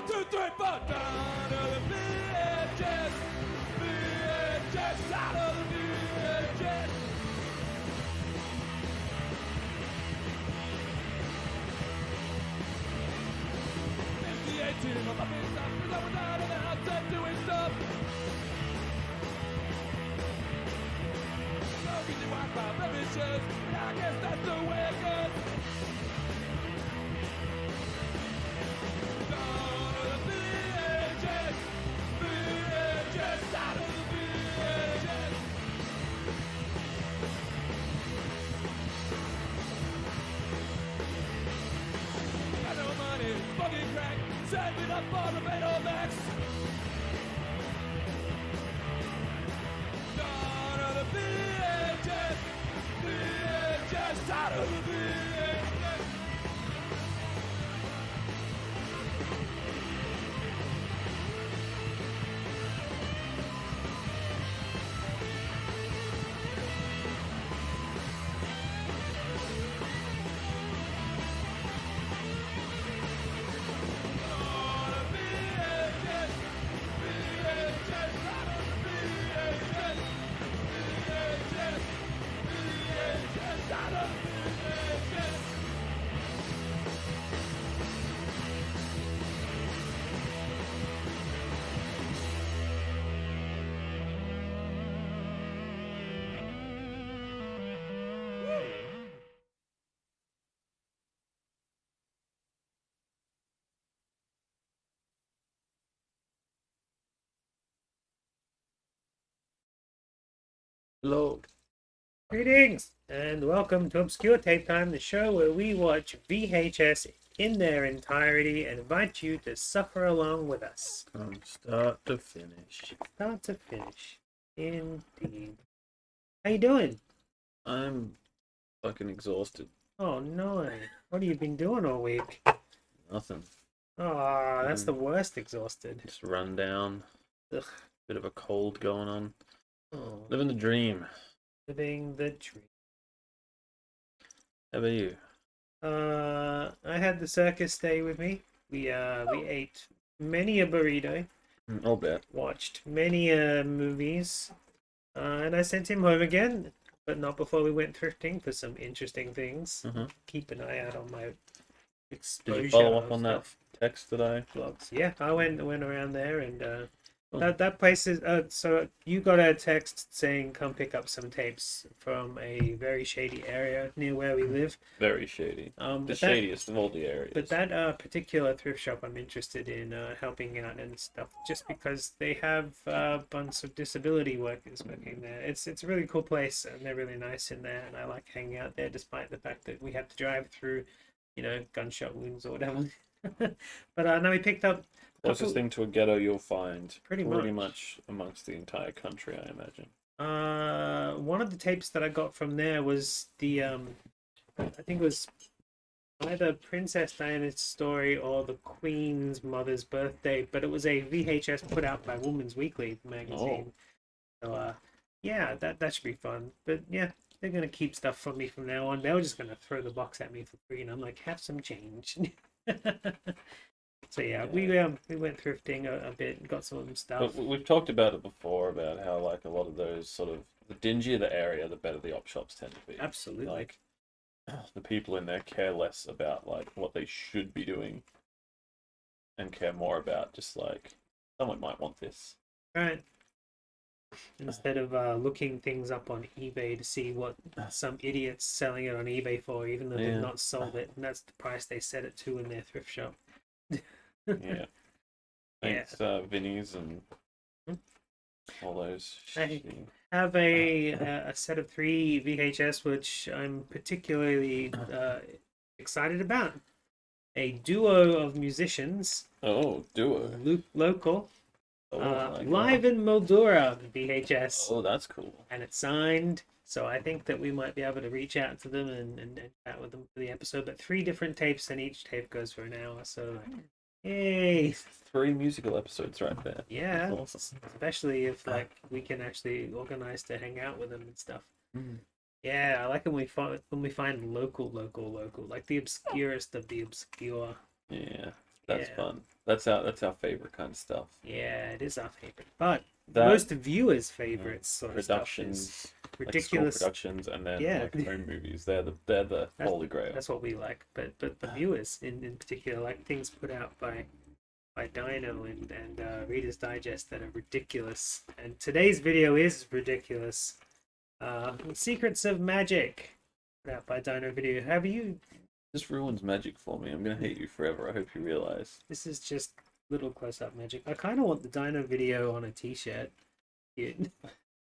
2, 3, 4. Down to the VHS. VHS out of the VHS. It's the 18 of my business. Cause I was out of the house doing stuff. No easy Wi-Fi blemishes. But I guess that's the way it goes. Down to the VHS. VHS out of the VHS. Got no money, fucking crack, save it up for the Betamax. Down to the VHS, VHS out of the VHS. Hello. Greetings and welcome to Obscure Tape Time, the show where we watch VHS in their entirety and invite you to suffer along with us. From start to finish. Start to finish. Indeed. How you doing? I'm fucking exhausted. Oh no. What have you been doing all week? Nothing. Oh, that's the worst exhausted. Just run down. Ugh. Bit of a cold going on. Oh, Living the dream. living the dream. How about you? I had the circus stay with me. We ate many a burrito, I'll bet. watched many movies, and I sent him home again, but not before we went thrifting for some interesting things. Mhm. Keep an eye out on my Did exposure you follow up of on that stuff, text today? vlogs. Yeah, I went around there, and Oh. that place is. So you got a text saying come pick up some tapes from a very shady area near where we live. Very shady. The The shadiest of all the areas. But that particular thrift shop, I'm interested in helping out and stuff, just because they have a bunch of disability workers working there. It's a really cool place, and they're really nice in there, and I like hanging out there, despite the fact that we have to drive through, gunshot wounds or whatever. But no, we picked up Closest thing to a ghetto you'll find Pretty much amongst the entire country, I imagine. one of the tapes that I got from there was the I think it was either Princess Diana's story or the Queen's mother's birthday, but it was a VHS put out by Woman's Weekly magazine. So yeah, that should be fun. But yeah, they're gonna keep stuff from me from now on. They were just gonna throw the box at me for free, and I'm like, have some change. So yeah, we went thrifting a bit, got some stuff. But we've talked about it before, about how like a lot of those sort of, the dingier the area, the better the op shops tend to be. Absolutely. Like, the people in there care less about like what they should be doing and care more about just like, someone might want this. Right. Instead of looking things up on eBay to see what some idiot's selling it on eBay for, even though they've Yeah. not sold it, and that's the price they set it to in their thrift shop. Yeah. Thanks, Vinny's and all those Hey. shitty... Have a set of 3 VHS, which I'm particularly excited about. A duo of musicians, Oh, duo. local, Oh, my live God. in Mildura VHS, Oh, that's cool. and it's signed. So I think that we might be able to reach out to them and chat with them for the episode. But 3 different tapes, and each tape goes for an hour. So, yay! 3 musical episodes right there. Yeah, That's awesome. especially if like we can actually organize to hang out with them and stuff. Mhm. Yeah, I like when we find local, like the obscurest of the obscure. Yeah. That's Yeah. fun. That's our favorite kind of stuff. Yeah, it is our favorite. But That most viewers' favorites sort of stuff productions, is like school ridiculous. productions, and then Yeah. like home movies. They're the holy grail. That's what we like. But the viewers in particular like things put out by Dino and Reader's Digest that are ridiculous. And today's video is ridiculous. Secrets of Magic, put out by Dino Video. Have you? This ruins magic for me. I'm gonna hate you forever. I hope you realize. This is just little close-up magic. I kind of want the Dino Video on a T-shirt. Yeah.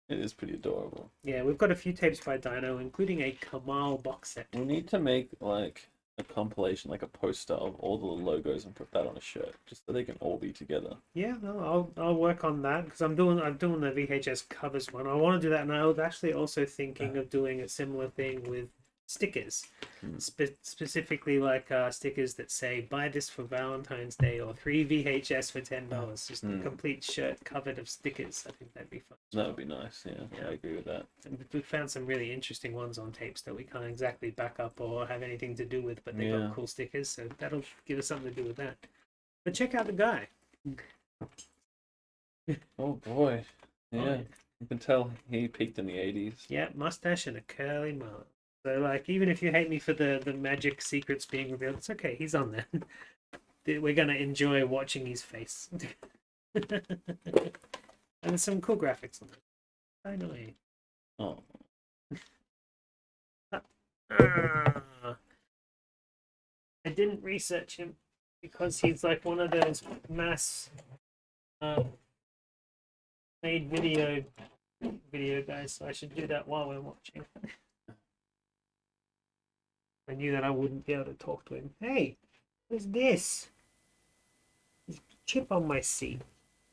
It is pretty adorable. Yeah, we've got a few tapes by Dino, including a Kamal box set. We need to make like a compilation, like a poster of all the logos and put that on a shirt, just so they can all be together. Yeah, no, I'll work on that because I'm doing the VHS covers one. I want to do that, and I was actually also thinking of doing a similar thing with stickers, specifically like stickers that say "Buy this for Valentine's Day" or 3 VHS for $10. Just a complete shirt covered of stickers. I think that'd be fun. That would be nice. Yeah, Yeah. I agree with that. And we found some really interesting ones on tapes that we can't exactly back up or have anything to do with, but they Yeah. got cool stickers, so that'll give us something to do with that. But check out the guy. Oh boy. Yeah. Oh, You can tell he peaked in the 80s. yeah, mustache and a curly mullet. So, like, even if you hate me for the magic secrets being revealed, it's okay. He's on there. We're gonna enjoy watching his face. And there's some cool graphics on it. I know. Oh. I didn't research him because he's like one of those mass made video guys, so I should do that while we're watching. I knew that I wouldn't be able to talk to him. Hey, what's this? There's a chip on my seat.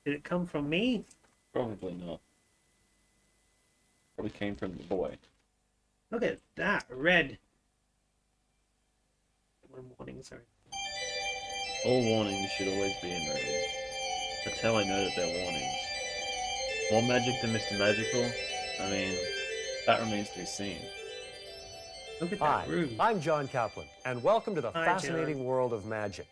Did it come from me? Probably not. Probably came from the boy. Look at that, red. One warning, sorry. All warnings should always be in red. That's how I know that they're warnings. More magic than Mr. Magical? I mean, that remains to be seen. Look at Hi, that room. I'm John Kaplan, and welcome to the Hi, fascinating John. world of magic.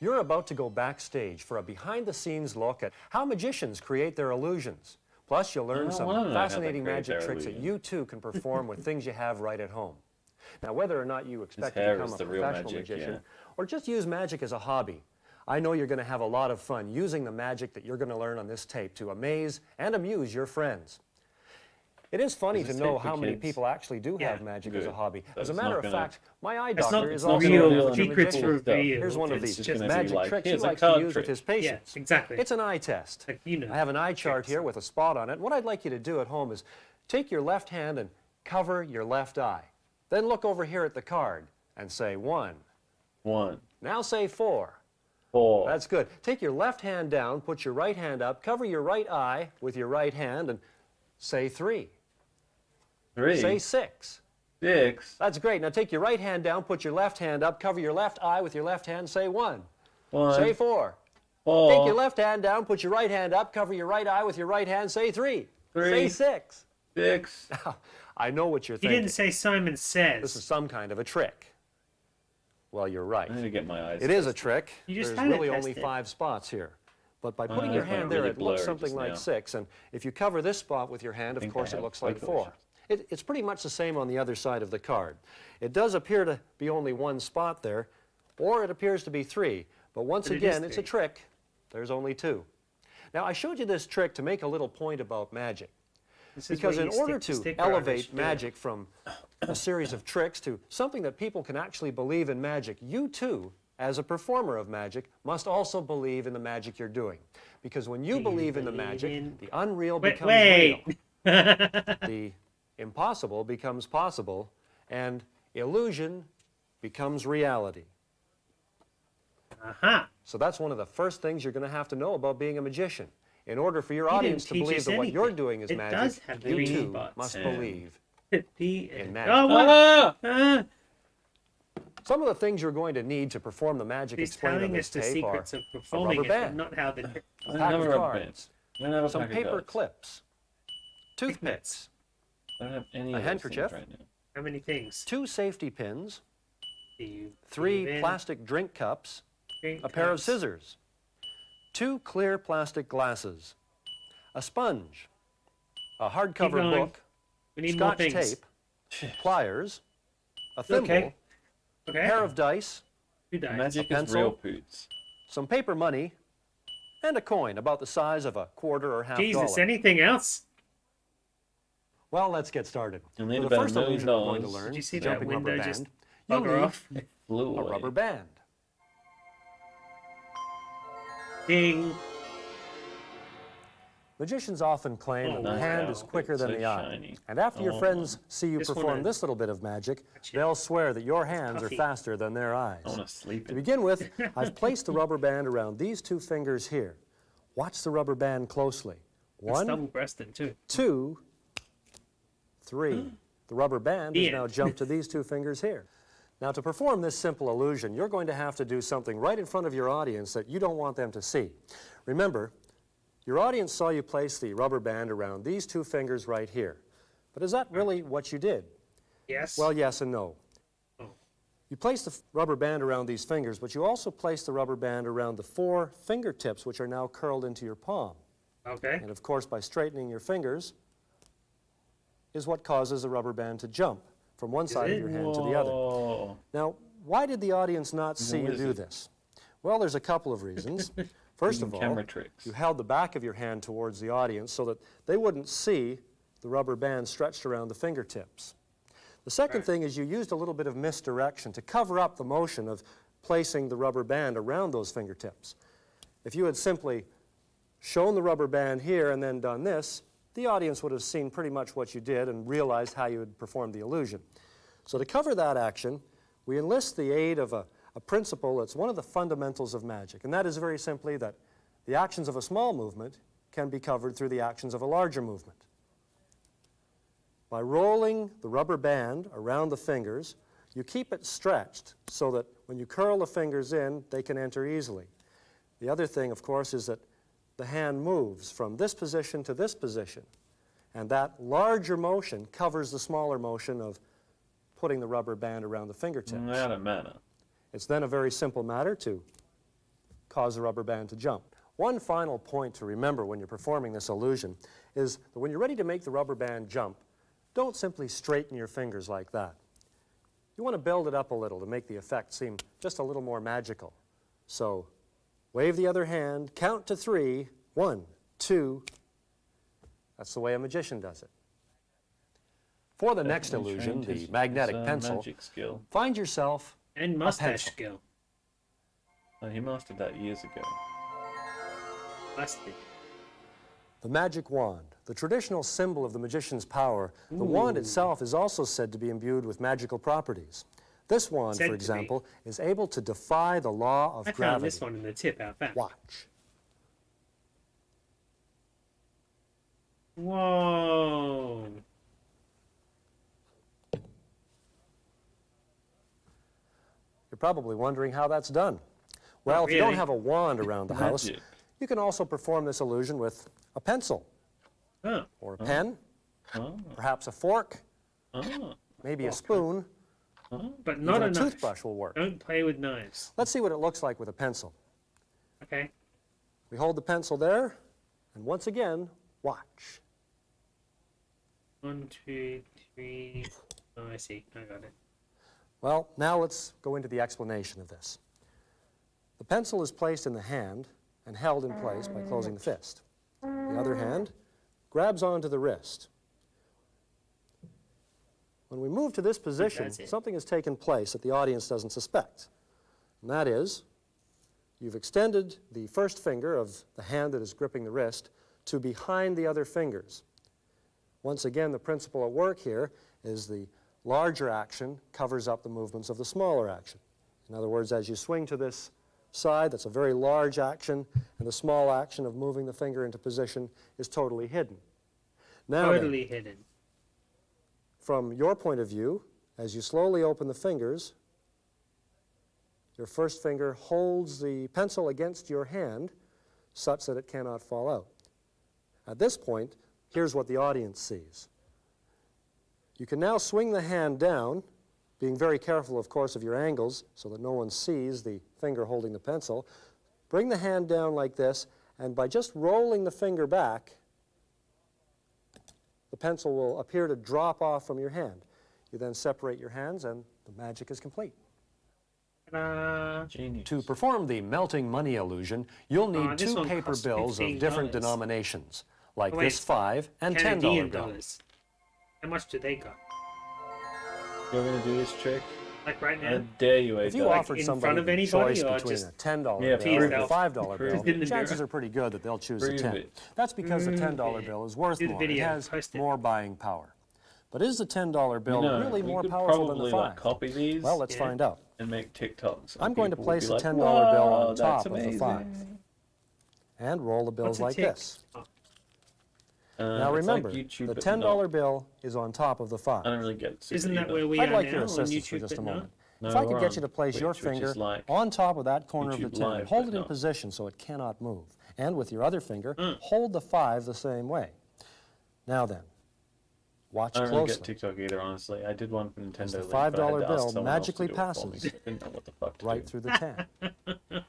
You're about to go backstage for a behind-the-scenes look at how magicians create their illusions. Plus, you'll learn I some wanna know how they fascinating create magic their tricks that illusion. you too can perform with things you have right at home. Now, whether or not you expect to hair become is a the real professional magic, magician yeah. or just use magic as a hobby, I know you're going to have a lot of fun using the magic that you're going to learn on this tape to amaze and amuse your friends. It is funny Is to this know tape for how many kids? people actually do Yeah. have magic as a Good. hobby. So As a it's matter not of gonna- fact, my eye It's doctor not is not also real a deal. magic secrets magician. revealed. Here's one of It's the just gonna be magic like, tricks he here's a likes to card use with trick. his patients. Yeah, exactly. It's an eye test. Like, you know. I have an eye chart tricks. here with a spot on it. What I'd like you to do at home is take your left hand and cover your left eye. Then look over here at the card and say 1. 1, Now say 4. 4. That's good. Take your left hand down, put your right hand up, cover your right eye with your right hand, and say 3. 3. Say 6. 6. That's great. Now take your right hand down, put your left hand up, cover your left eye with your left hand, say 1. 1. Say 4. 4. Take your left hand down, put your right hand up, cover your right eye with your right hand, say 3. 3. Say 6. 6. I know what you're He thinking. didn't say Simon Says. This is some kind of a trick. Well, you're right. I need to get my eyes. It is a trick. You just There's had it really only tested. 5 spots here. But by putting your I find hand it there, really it looks blurred something just like now. 6. And if you cover this spot with your hand, of think I course, it have looks like focal 4. issues. It's pretty much the same on the other side of the card. It does appear to be only 1 spot there, or it appears to be 3. But once But it again, is it's a 3. trick. There's only 2. Now, I showed you this trick to make a little point about magic. This is Because where in you order stick the to sticker on it, elevate should do it. magic from a series of tricks to something that people can actually believe in magic, you too, as a performer of magic, must also believe in the magic you're doing. Because when you Do you believe in the believe magic, in- the unreal Wait, becomes wait. real. The impossible becomes possible, and illusion becomes reality. Aha. So that's one of the first things you're going to have to know about being a magician. In order for your He didn't audience to teach believe us that what you're anything. doing is It magic, does have you 3 too spots. must Yeah. believe. In magic. Oh, what? Ah! Some of the things you're going to need to perform the magic He's explained on telling this us the tape are secrets of performing rubber it, but band. not how the. I a don't pack have of a rubber band. cards, I don't have a some pack of paper cards. clips, toothpicks, I don't have any a of those things handkerchief. right now. How many things? 2 safety pins, Do you 3 believe in? plastic drink cups, a pair of scissors, 2 clear plastic glasses, a sponge, a hardcover going. book, We need more Scotch things. tape, pliers, a thimble, Okay. a Okay. pair of dice, Who died? Magic A is real pencil? poots. some paper money, and a coin about the size of a quarter or half Jesus, dollar. anything else? Well, let's get started. You'll need For the about first $1 million. illusion we're going to learn, Did you see the that jumping rubber window band, just you'll bugger need off? Flew a away. rubber band. Ding. Magicians often claim Oh, that the wow. hand is quicker than So the eye. shiny. And after your Oh, friends see you Just perform wanna this little bit of magic, touch it. they'll swear that your hands are Puffy. faster than their eyes. I want to sleep To in. begin with, I've placed the rubber band around these 2 fingers here. Watch the rubber band closely. It's 1, double-breasted too. 2, 3. The rubber band has The now end. jumped to these 2 fingers here. Now, to perform this simple illusion, you're going to have to do something right in front of your audience that you don't want them to see. Remember, your audience saw you place the rubber band around these 2 fingers right here. But is that really what you did? Yes. Well, yes and no. Oh. You placed the rubber band around these fingers, but you also placed the rubber band around the 4 fingertips, which are now curled into your palm. Okay. And of course, by straightening your fingers is what causes the rubber band to jump from one side of it? your hand to the other. Whoa. Now, why did the audience not see you do wizard. this? Well, there's a couple of reasons. First of Even all, camera tricks. you held the back of your hand towards the audience so that they wouldn't see the rubber band stretched around the fingertips. The second thing is you used a little bit of misdirection to cover up the motion of placing the rubber band around those fingertips. If you had simply shown the rubber band here and then done this, the audience would have seen pretty much what you did and realized how you had performed the illusion. So to cover that action, we enlist the aid of a principle that's one of the fundamentals of magic, and that is very simply that the actions of a small movement can be covered through the actions of a larger movement. By rolling the rubber band around the fingers, you keep it stretched so that when you curl the fingers in, they can enter easily. The other thing, of course, is that the hand moves from this position to this position, and that larger motion covers the smaller motion of putting the rubber band around the fingertips. That don't matter. It's then a very simple matter to cause the rubber band to jump. One final point to remember when you're performing this illusion is that when you're ready to make the rubber band jump, don't simply straighten your fingers like that. You want to build it up a little to make the effect seem just a little more magical. So wave the other hand, count to 3, 1, 2. That's the way a magician does it. For the next Definitely illusion, trained the his magnetic pencil, magic skill. find yourself And mustache pencil. skill. Oh, he mastered that years ago. Busted. the magic wand, the traditional symbol of the magician's power. The wand itself is also said to be imbued with magical properties. This wand, Said for to be. example, is able to defy the law of I gravity. found this one in the tip out back. Watch. Whoa. You're probably wondering how that's done. Well, Not if you don't really. have a wand around the house, Magic. you can also perform this illusion with a pencil, Oh. or a pen, Oh, perhaps a fork, oh, maybe a spoon, But not even a a knife. toothbrush will work. Don't play with knives. Let's see what it looks like with a pencil. Okay. We hold the pencil there, and once again, watch. 1, 2, 3. Oh, I see. I got it. Well, now let's go into the explanation of this. The pencil is placed in the hand and held in place by closing the fist. The other hand grabs onto the wrist. When we move to this position, That's it. something has taken place that the audience doesn't suspect. And that is, you've extended the first finger of the hand that is gripping the wrist to behind the other fingers. Once again, the principle at work here is the larger action covers up the movements of the smaller action. In other words, as you swing to this side, that's a very large action, and the small action of moving the finger into position is totally hidden. Now then, Totally hidden. from your point of view, as you slowly open the fingers, your first finger holds the pencil against your hand such that it cannot fall out. At this point, here's what the audience sees. You can now swing the hand down being very careful, of course, of your angles so that no one sees the finger holding the pencil, bring the hand down like this, and by just rolling the finger back, the pencil will appear to drop off from your hand. You then separate your hands and the magic is complete. Genius. To perform the melting money illusion, you'll need this 2 one paper costs bills of different $15. denominations, like Oh, wait, this $5 and $10 Canadian bill. dollars. How much do they got? You're going to do this trick? Like right I now? dare you, If you A-Dog. offered in somebody front of the anybody choice or between just a $10 Yeah, bill and a yourself? $5 Prove bill, it. In the chances mirror. are pretty good that they'll choose the Prove 10. it. That's because the Prove $10 it. bill is worth Do the more. video, It has post it. more buying power. But is the $10 bill You know, really we more could powerful than the probably, 5? like, copy these Well, let's Yeah. find out. and make TikToks. I'm going to People would place be the like, $10 bill "Whoa, on that's top of the 5 amazing." and roll the bills What's a like tick? this. Oh, Now It's like remember, YouTube, the but $10 not. bill is on top of the 5. I don't really get it. isn't that either. where we I'd are like now your on assistance for YouTube, just a but not? moment. No, If I could we're get you on to place your Twitch, which finger is like on top of that corner of the YouTube 10, Live, hold but it in not. position so it cannot move. And with your other finger, hold the 5 the same way. Now then, watch I don't really get closely. TikTok either, honestly. I did one for Nintendo. the Link, but I had $5 to ask bill someone else to magically do it for me, passes so I didn't know what the fuck to Right do. through the 10.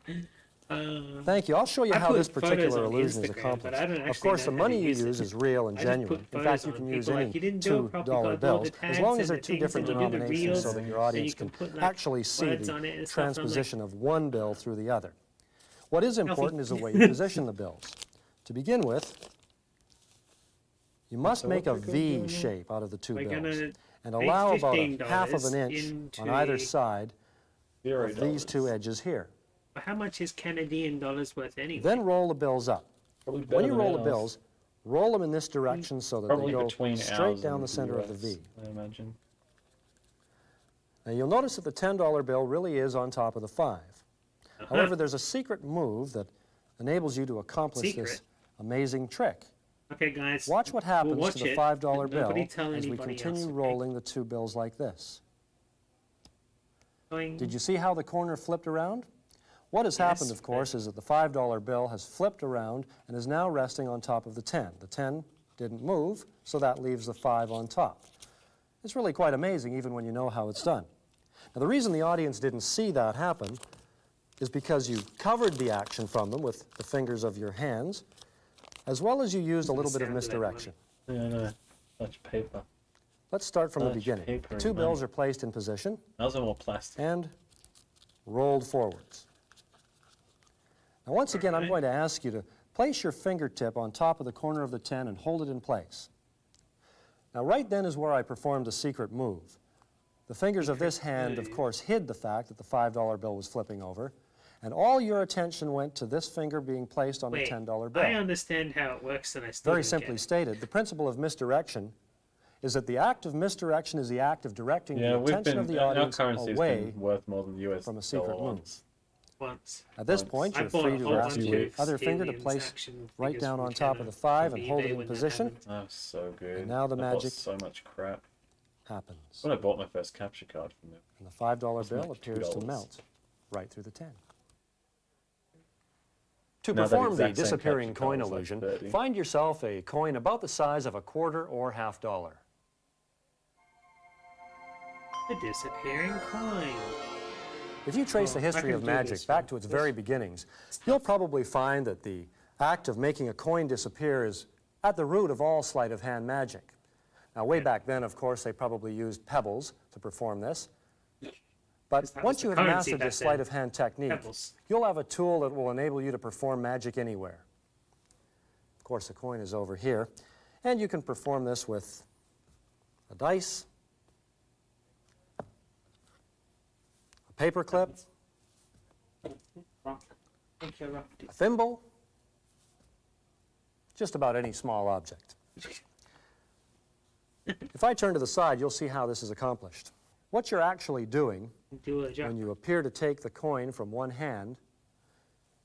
Thank you. I'll show you I how put this photos particular on illusion is Instagram, but accomplished. I don't Of actually course, know the how to money you use it. use is real and I just put genuine. In photos fact, you on. can People use like, any "You didn't do it properly, $2 got all bills, the as long tags as they're and the 2 things, different and you do the denominations so reels, that your and audience you can can put, like, actually see words the on it and stuff. I'm like, transposition of one bill through the other. What is important is the way you position the bills. To begin with, you must So make a what's it V called? shape out of the 2 We're bills gonna and make allow about a $15 half of an inch into on either a- side of these 2 $0. edges here. How much is Canadian dollars worth anyway? Then roll the bills up. Probably When better you than roll the ours. bills, roll them in this direction so that Probably they go between straight ours down and the center of the US, V. I imagine. Now you'll notice that the $10 bill really is on top of the 5. However, there's a secret move that enables you to accomplish this Secret? amazing trick. Okay, guys. Watch what we'll happens watch to the it, $5 but nobody bill tell as we anybody continue else, okay? rolling the 2 bills like this. Going- Did you see how the corner flipped around? What has happened, of course, is that the $5 bill has flipped around and is now resting on top of the 10. The 10 didn't move, so that leaves the 5 on top. It's really quite amazing, even when you know how it's done. Now, the reason the audience didn't see that happen is because you covered the action from them with the fingers of your hands, as well as you used a little bit of sound of that misdirection. Yeah, I know. Such paper. Let's start from the Such beginning. paper The 2 and bills money. are placed in position Ours are more plastic. and rolled forwards. Now, once again, I'm Alright. going to ask you to place your fingertip on top of the corner of the 10 and hold it in place. Now, right then is where I performed a secret move. The fingers of this hand, of course, hid the fact that the $5 bill was flipping over, and all your attention went to this finger being placed on Wait, the $10 bill. I understand how it works, and I still Very don't simply get it. stated, the principle of misdirection is that the act of misdirection is the act of directing Yeah, the we've attention been. of the Our audience currency has away. been worth more than the US from a dollar secret move. once. Once. At this Once. point, I you're bought free a to whole ask bunch your of other finger to aliens place action right figures down from on top of China the 5 from and hold eBay it in when that position. happened. Oh, so good. And now the I bought magic- so much crap. Happens. When I bought my first capture card from them. And the $5 It's bill like appears to $2. melt right through the 10. To Now that perform the exact same disappearing capture card coin was like illusion, 30. find yourself a coin about the size of a quarter or $half. The disappearing coin. If you trace Oh, the I history can of do magic this back one. to its This- very beginnings, you'll probably find that the act of making a coin disappear is at the root of all sleight of hand magic. Now, way back then, of course, they probably used pebbles to perform this. But that was once the you have currency mastered back this sleight then. of hand technique, Pebbles. you'll have a tool that will enable you to perform magic anywhere. Of course, the coin is over here, and you can perform this with a dice, a paper clip, Rock. Thank you, Rock. a thimble, just about any small object. If I turn to the side, you'll see how this is accomplished. What you're actually doing Do a job. when you appear to take the coin from one hand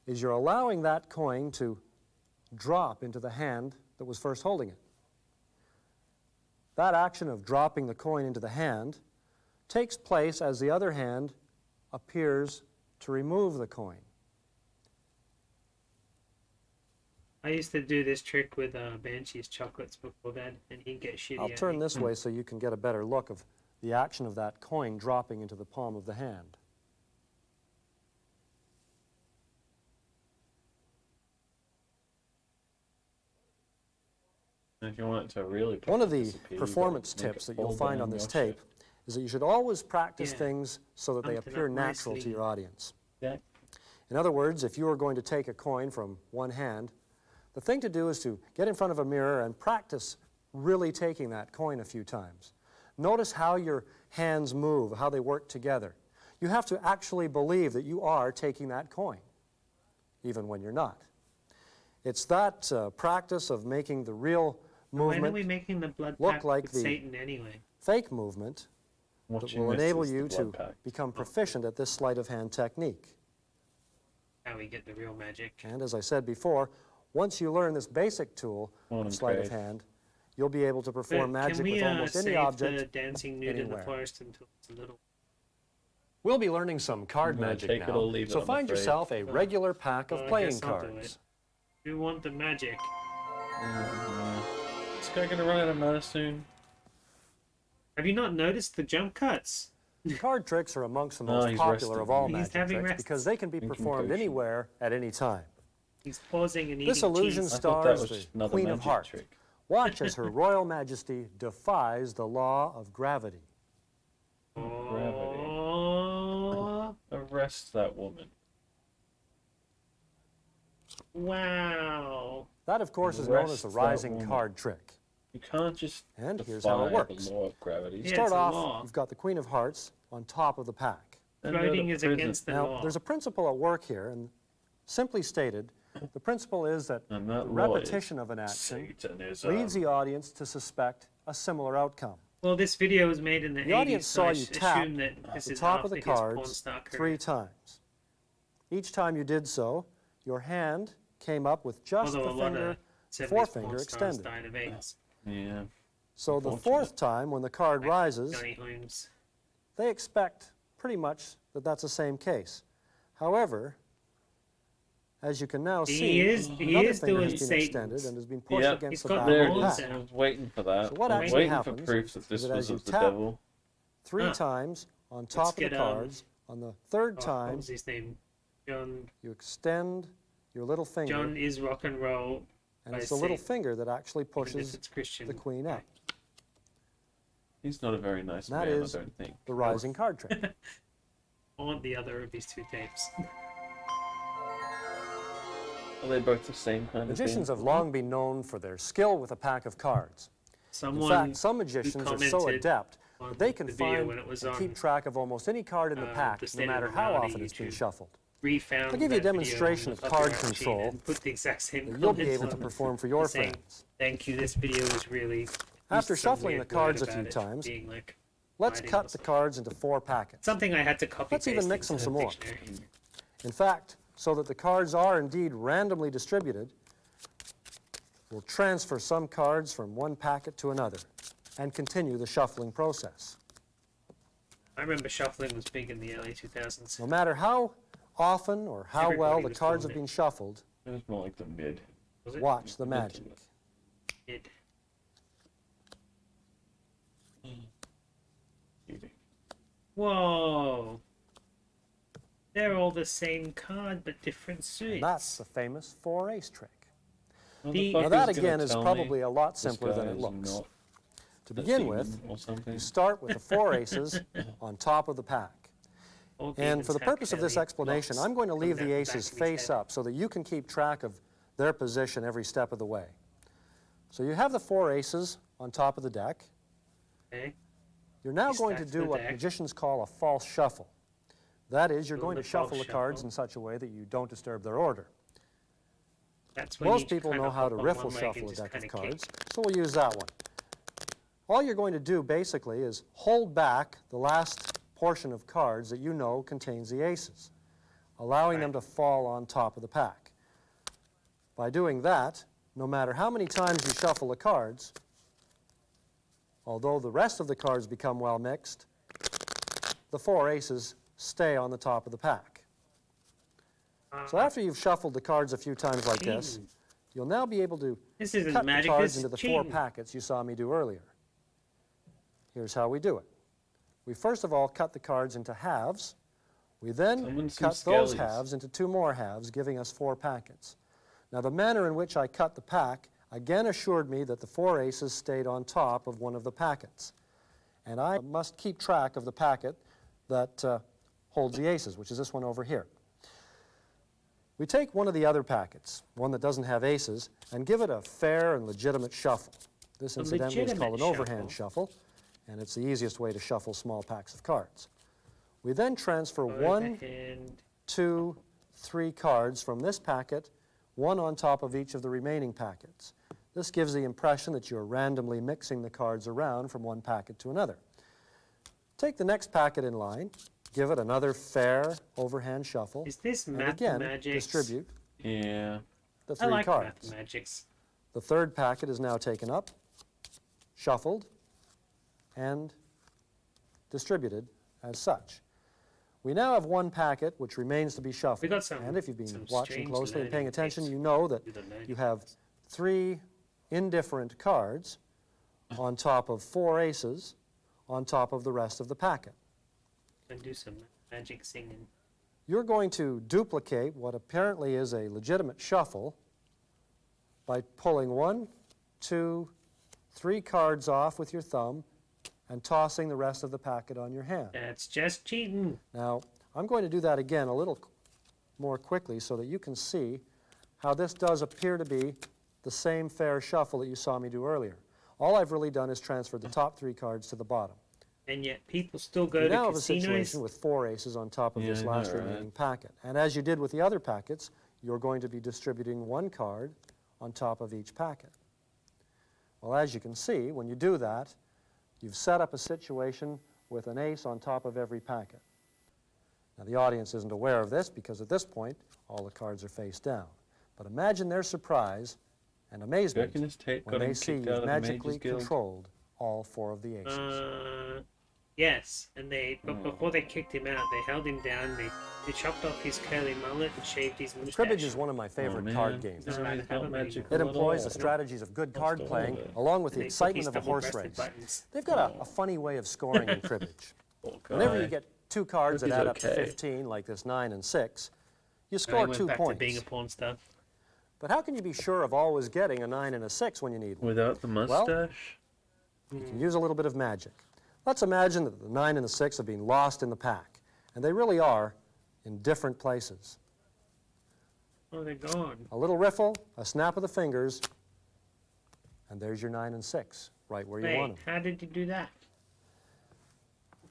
is you're allowing that coin to drop into the hand that was first holding it. That action of dropping the coin into the hand takes place as the other hand appears to remove the coin. I used to do this trick with Banshee's chocolates before bed, and he'd get shitty I'll at turn me. this way so you can get a better look of the action of that coin dropping into the palm of the hand. And if you want it to really One of the disappear, you've got to performance make it tips that you'll fall find down on this your tape shape. is that you should always practice Yeah. things so that they Something appear up natural to nicely. your audience. Yeah. In other words, if you are going to take a coin from one hand, the thing to do is to get in front of a mirror and practice really taking that coin a few times. Notice how your hands move, how they work together. You have to actually believe that you are taking that coin, even when you're not. It's that practice of making the real When are we movement making the blood look pact like with the- Satan anyway? fake movement that Watching will this enable is the you to blood pact. become proficient at this sleight of hand technique. How we get the real magic. And as I said before, once you learn this basic tool Morning, of sleight of Craig. hand, you'll be able to But perform can magic we with almost any save object. the dancing nude in anywhere. the forest until it's a little... We'll be learning some card I'm gonna magic take it now, or leave it, so I'm find afraid. yourself a regular pack of Well, I playing guess I'll do cards. it. You want the magic. This guy gonna run out of mana soon? Have you not noticed the jump cuts? Card tricks are amongst the No, most he's popular resting. of all He's magic having tricks rests. because they can be Thinking performed potion. anywhere at any time. He's pausing and eating This illusion cheese. I thought that stars was just the another Queen of magic Hearts. trick. Watch as Her Royal Majesty defies the law of gravity. Oh, Arrest that woman. wow. That, of course, is known as Arrest the that rising woman. card trick. You can't just And here's how it defy works. the law of gravity. Yeah, Start it's a off, law. you've got the Queen of Hearts on top of the pack. And go to Voting is prison. against the Now, law. there's a principle at work here, and simply stated, the principle is that And the that law is repetition of an action Satanism. leads the audience to suspect a similar outcome. Well, this video was made in the, The 80s, audience so saw I you assume tap that this the is top after of the his porn cards star career. 3 times. Each time you did so, your hand came up with just Although a the lot finger, of 70s forefinger porn stars extended. died of AIDS. Yeah. So the Unfortunate. 4th time, when the card rises, Johnny Holmes. they expect pretty much that that's the same case. However, as you can now see, He another is finger doing has been Satan's. extended and has been pushed Yeah. against He's the got back the There of it the horns is. pack. I was waiting for that. So what I was actually waiting happens for proof that is this that was as you of the tap devil. 3 Huh. times on top of the get, cards. On the 3rd What time, was his name? John. you extend your little finger, John is rock and roll. and by it's the little Satan, finger that actually even if pushes it's Christian. the queen up. He's not a very nice That man, is I don't think. the rising card trick. I want the other of these 2 tapes. Are they both the same kind of Magicians thing? have long been known for their skill with a pack of cards. In Someone fact, some magicians are so commented adept on that they can the video find when it was and on, keep track of almost any card in the pack, the no State of matter how Morality often it's been YouTube. shuffled. refound I'll give you a that video demonstration on of the card copyright machine control and put the exact same that you'll be comments able to on, perform for your saying, friends. Thank you, this video was really... After used some shuffling weird the cards word a few about it times, being like Let's writing cut or the cards into 4 packets. something I had to copy. Let's even mix them into some the more. dictionary. In fact, so that the cards are indeed randomly distributed, we'll transfer some cards from one packet to another and continue the shuffling process. I remember shuffling was big in the early 2000s. No matter how often or how Everybody well the was cards doing have it. been shuffled, It was more like the mid. Was it? watch the Mid magic. to It. beauty. Whoa. They're all the same card, but different suits. And that's the famous 4-ace trick. Well, The- fuck Now that is gonna again is tell me probably a lot this simpler than guy it is looks. not To a begin demon with, or something? you start with the 4 aces on top of the pack. All And demons for the have purpose of this curly explanation, locks I'm going to coming leave out the back aces of his face head. up so that you can keep track of their position every step of the way. So you have the 4 aces on top of the deck. Okay. You're now You going to stack do the what deck. magicians call a false shuffle. That is, you're Doing going to the shuffle false the cards shuffle. in such a way that you don't disturb their order. That's when Most you people kinda know how hop to on riffle one leg shuffle and a just deck of kinda cards, kick. so we'll use that one. All you're going to do basically is hold back the last portion of cards that you know contains the aces, allowing them to fall on top of the pack. By doing that, no matter how many times you shuffle the cards, although the rest of the cards become well mixed, the 4 aces stay on the top of the pack. So after you've shuffled the cards a few times like this, Cheating. you'll now be able to This isn't cut magic, the cards this into is the 4 cheating. packets you saw me do earlier. Here's how we do it. we first of all cut the cards into halves. We then Summon some cut those skellies. halves into 2 more halves, giving us 4 packets. Now, the manner in which I cut the pack again assured me that the 4 aces stayed on top of one of the packets. And I must keep track of the packet that holds the aces, which is this one over here. We take one of the other packets, one that doesn't have aces, and give it a fair and legitimate shuffle. This, incidentally, is called an overhand shuffle, and it's the easiest way to shuffle small packs of cards. We then transfer 1, 2, 3 cards from this packet, one on top of each of the remaining packets. This gives the impression that you're randomly mixing the cards around from one packet to another. Take the next packet in line, give it another fair overhand shuffle, Is this and again Mathemagics? distribute Yeah. the I 3 like cards. Mathemagics. The third packet is now taken up, shuffled, and distributed as such. We now have 1 packet which remains to be shuffled. We got some- And if you've been some watching strange closely and paying learning attention, bits you know that with the learning you have 3 indifferent cards on top of 4 aces on top of the rest of the packet. And do some magic singing. You're going to duplicate what apparently is a legitimate shuffle by pulling 1, 2, 3 cards off with your thumb and tossing the rest of the packet on your hand. That's just cheating. Now, I'm going to do that again a little more quickly so that you can see how this does appear to be the same fair shuffle that you saw me do earlier. All I've really done is transferred the top 3 cards to the bottom. And yet people still go You to now have a casinos. situation with 4 aces on top of Yeah, this I know, last right? remaining packet. And as you did with the other packets, you're going to be distributing 1 card on top of each packet. Well, as you can see, when you do that, you've set up a situation with an ace on top of every packet. Now, the audience isn't aware of this because at this point, all the cards are face down. But imagine their surprise and Do you amazement reckon this tape when got they him see kicked you've out of the magically Mages Guild? controlled all 4 of the aces. Yes, and but before they kicked him out, they held him down. They chopped off his curly mullet and shaved his mustache. Cribbage is one of my Oh, favorite man. card games. No, No, I it's haven't not magical It at employs all. the strategies of good card all playing, of it. along with the They put excitement these of a horse double-breasted race. buttons. They've got a funny way of scoring in cribbage. Poor Whenever you guy. get 2 cards that Hope he's add up to okay. 15, like this 9 and 6, you I score went 2 back to being points. a porn star. But how can you be sure of always getting a 9 and a 6 when you need one? Without the mustache? You can use a little bit of magic. Let's imagine that the 9 and the 6 have been lost in the pack, and they really are in different places. Oh, they're gone. A little riffle, a snap of the fingers, and there's your 9 and 6, right where you Wait, want them. how did you do that?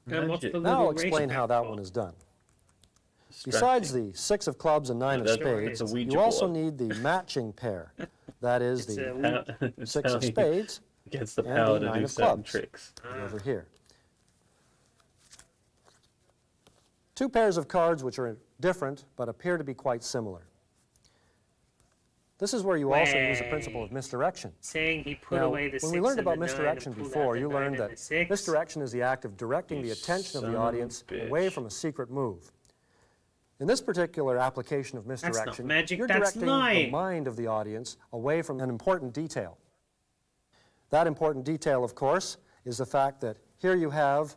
And what's Magic. the Now I'll little explain race how back that for? one is done. Besides the 6 of clubs and 9 of That's- spades, that's a Ouija you also board. need the matching pair. That is It's the a It's 6 how of he spades gets the and power the to 9 do of certain clubs. tricks. over here. 2 pairs of cards which are different but appear to be quite similar. This is where you also use the principle of misdirection. saying he put Now, away the when 6 we learned and about the 9 misdirection and pulled out before, the you 9 learned and that the 6. misdirection is the act of directing You the attention of son the of a audience bitch. away from a secret move. In this particular application of not misdirection, magic, you're that's directing the lying. mind of the audience away from an important detail. That important detail, of course, is the fact that here you have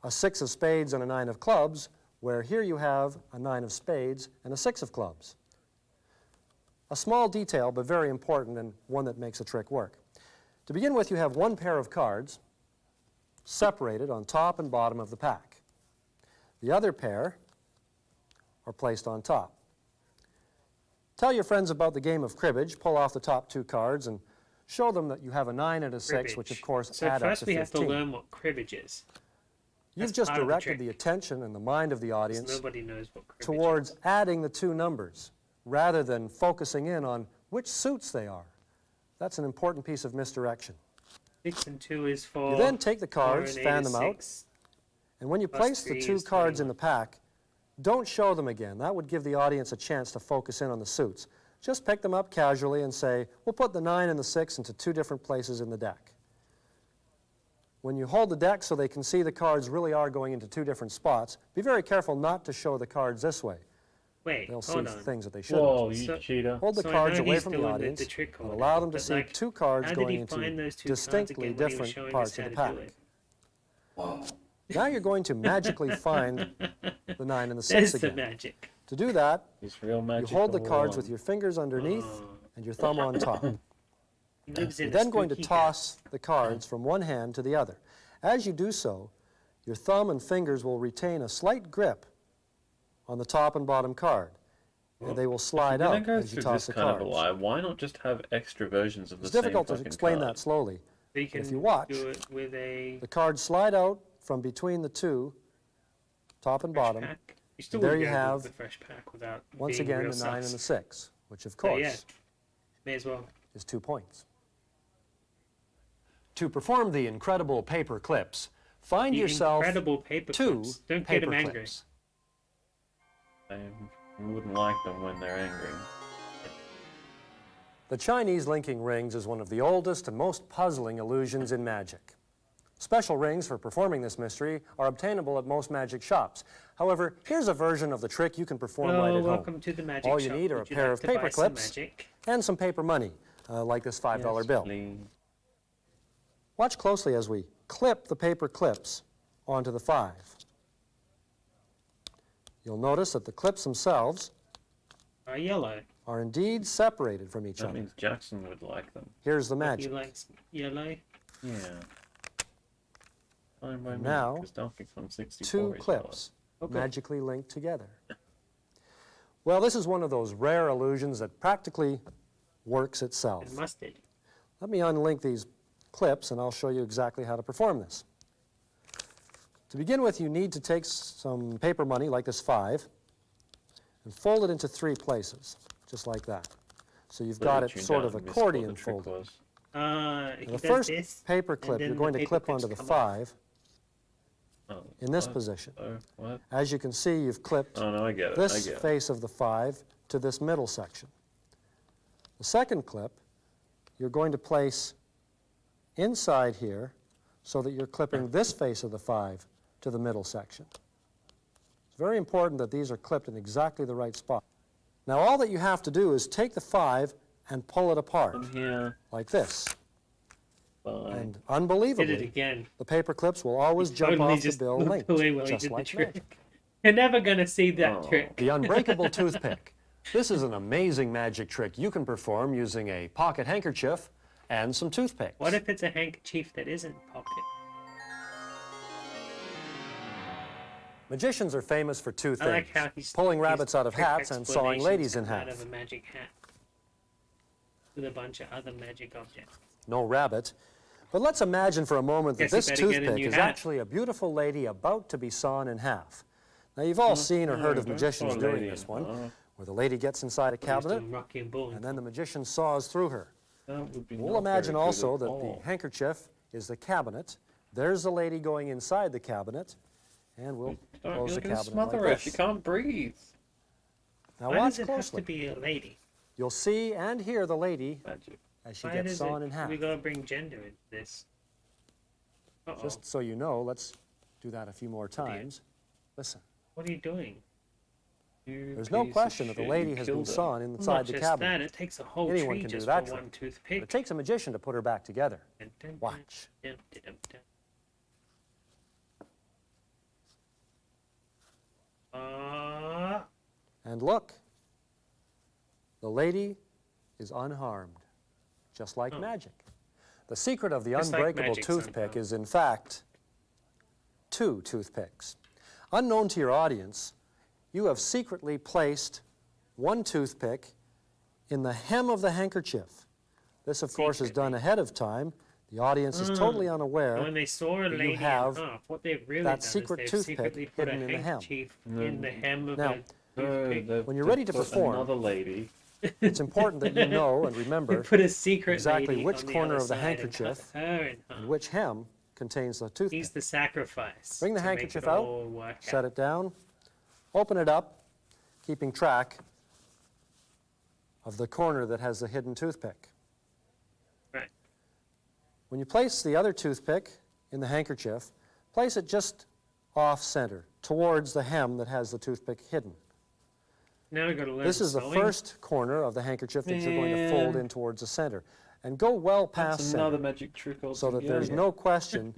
a 6 of spades and a 9 of clubs, where here you have a 9 of spades and a 6 of clubs. A small detail, but very important, and one that makes a trick work. To begin with, you have 1 pair of cards separated on top and bottom of the pack. The other pair are placed on top. Tell your friends about the game of cribbage, pull off the top 2 cards, and show them that you have a 9 and a 6, which of course So add up first to we 15. have to learn what cribbage is. You've That's just part of the directed trick. the attention and the mind of the 'Cause audience nobody knows what cribbage towards is. adding the 2 numbers rather than focusing in on which suits they are. That's an important piece of misdirection. 6 and 2 is for You then take the 4 cards, and 8 fan is them out, 6. and when you Plus place the 3 2 is cards in 21. the pack, don't show them again. That would give the audience a chance to focus in on the suits. Just pick them up casually and say, we'll put the 9 and the 6 into 2 different places in the deck. When you hold the deck so they can see the cards really are going into 2 different spots, be very careful not to show the cards this way. Wait, They'll see hold on. things that they shouldn't. Whoa, you So- cheater. Hold the So I cards know away he's from the doing audience the trick or and whatever, allow them to but, see like, 2 cards how did going he find into those 2 cards distinctly again when he was different showing us parts how of the to do pack. it? Now you're going to magically find the 9 and the 6 There's again. the magic. To do that, It's real you magic. hold the all cards along. with your fingers underneath and your thumb on top. He lives in You're a then going to spooky toss the cards from one hand to the other. As you do so, your thumb and fingers will retain a slight grip on the top and bottom card, and they will slide If you're out gonna go as you through toss this the kind cards. of a lie, why not just have extra versions of the It's same difficult to fucking explain card? that slowly. So you can If you watch, do it with a the cards slide out from between the two, top and fresh bottom. pack. You still There wouldn't you be able to have, do the fresh pack without Once being again, real the 9 and sus. the 6, which of So, course yeah, may as well. is 2 points. To perform the incredible paper clips, find The yourself incredible paper 2 clips. Don't get paper him angry. clips. I wouldn't like them when they're angry. The Chinese linking rings is one of the oldest and most puzzling illusions in magic. Special rings for performing this mystery are obtainable at most magic shops. However, here's a version of the trick you can perform right Hello, at welcome home. to the magic All shop. you need are a Would you pair like of to paper buy some clips magic? and some paper money, like this $5 bill. Please. Watch closely as we clip the paper clips onto the 5. You'll notice that the clips themselves Yellow. are indeed separated from each That other. means Jackson would like them. Here's the He magic. likes yellow. Yeah. Fine by me, Now, 'cause Donkey Kong 64 2 is clips Okay. magically linked together. Well, this is one of those rare illusions that practically works itself. And mustard. Let me unlink these clips and I'll show you exactly how to perform this. To begin with, you need to take some paper money, like this 5, and fold it into 3 places, just like that. So you've got it Tuned sort out of and missed what accordion the trick folded. was. He Now, the does first this, paper and clip then you're the going to paper clip clips onto the come off. 5 Oh, in this what? position. Oh, what? As you can see, you've clipped Oh, no, I get it. I this get it. face of the 5 to this middle section. The second clip you're going to place inside here so that you're clipping this face of the 5 to the middle section. It's very important that these are clipped in exactly the right spot. Now all that you have to do is take the 5 and pull it apart, I'm here. like this. Fine. And Did it unbelievably, again. the paper clips will always jump Totally off the just bill looked linked, away while he just did the like trick. magic. You're never going to see that Oh. trick. The unbreakable toothpick. This is an amazing magic trick you can perform using a pocket handkerchief and some toothpicks. What if it's a handkerchief that isn't pocket? Magicians are famous for 2 I things, like how he's pulling his rabbits out of trick hats and sawing explanations ladies in come out half. of a magic hat with a bunch of other magic objects. No rabbit. But let's imagine for a moment that Guess you this better get a toothpick new is hat. actually a beautiful lady about to be sawn in half. Now you've all seen or heard of don't magicians saw a doing lady this in one, half. where the lady gets inside a He's cabinet doing Rocky and Bull. and then the magician saws through her. That would be We'll not imagine very good also at that all. the handkerchief is the cabinet. There's the lady going inside the cabinet, and we'll Don't close be the looking to cabinet smother like her. this. She can't breathe. Now Why watch does it closely. have to be a lady? You'll see and hear the lady Magic. as she Why gets does sawn in half. we gotta bring gender into this? Uh-oh. Just so you know, let's do that a few more dear. times. Listen, What are you doing? You there's no piece of question that the shit, lady you has been killed her. sawn Well, inside not the just cabinet. that, it takes a whole Anyone tree can do just that for trick. one But it toothpick. takes a magician to put her back together. Dun, dun, dun, Watch. dun, dun, dun, dun. And look, the lady is unharmed, just like magic. The secret of the Just like unbreakable magic's toothpick unharmed. is, in fact, 2 toothpicks. Unknown to your audience, you have secretly placed 1 toothpick in the hem of the handkerchief. This, of course, is done Secretly. ahead of time. The audience is totally unaware. And when they saw a you lady in have half, what they've really that done secret is they've toothpick secretly put a hidden in the hem. handkerchief in the hem of Now, a No, toothpick. they've- When you're they've ready to put perform- another lady. It's important that you know and They remember put a secret exactly lady which on the corner other of the side and handkerchief cut her in half. and which hem contains the toothpick. He's the sacrifice. Bring the to make handkerchief it out, all work set out. it down, open it up, keeping track of the corner that has the hidden toothpick. Right. When you place the other toothpick in the handkerchief, place it just off center, towards the hem that has the toothpick hidden. Now we've got to learn This is the sewing. first corner of the handkerchief that you're going to fold Man. in towards the center. and go well That's past another center, magic trick altogether. so that there's no question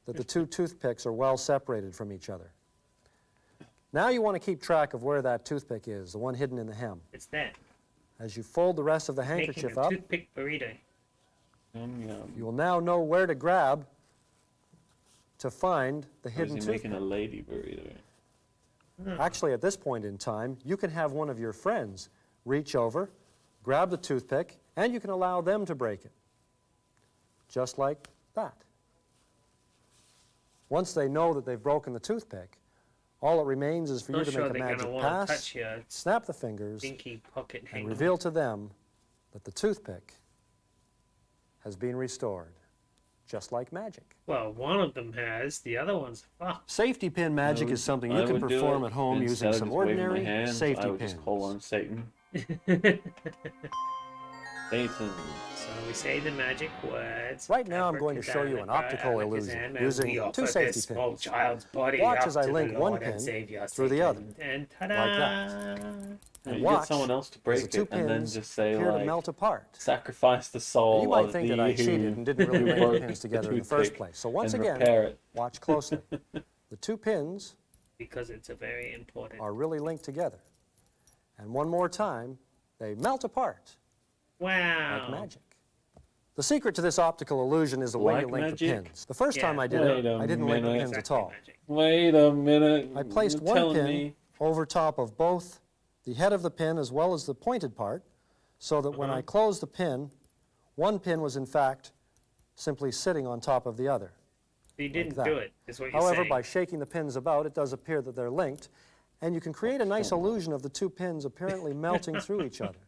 that the two toothpicks are well separated from each other. Now you want to keep track of where that toothpick is, the one hidden in the hem. It's there. As you fold the rest of the Making handkerchief a up, toothpick burrito. Yum, yum. you will now know where to grab to find the Or is hidden he toothpick. making a lady burrito? Actually, at this point in time, you can have one of your friends reach over, grab the toothpick, and you can allow them to break it. Just like that. Once they know that they've broken the toothpick, all it remains is for you Not to sure make a they're magic gonna want to pass, touch your snap the fingers, dinky pocket and hanger. reveal to them that the toothpick has been restored, just like magic. Well, one of them has. The other one's fucked. Safety pin magic is something you can perform at home using some ordinary safety I would pins. just call on Satan. Satan. So we say the magic words. Right now I'm going to show you an optical illusion using two safety small pins. child's body Watch up as I to the link one Lord and pin Savior through the Satan. other, And ta-da! like that. You And get watch someone else to as break the two it and then pins just say appear to like, melt apart. sacrifice the soul You might of think the that I who cheated and didn't really who link the broke pins the together in the first toothpick place. So once and again, repair it. watch closely. The two pins Because it's a very important. are really linked together. And one more time, they melt apart Wow. like magic. The secret to this optical illusion is the way you Like link magic? the pins. The first time I did Wait it, a I didn't link the minute. pins at Exactly all. magic. Wait a minute. I placed You're one telling pin me over top of both the head of the pin as well as the pointed part, so that when I closed the pin, one pin was in fact simply sitting on top of the other. You didn't that. do it, is what you're However, saying. by shaking the pins about, it does appear that they're linked, and you can create a nice illusion of the two pins apparently melting through each other.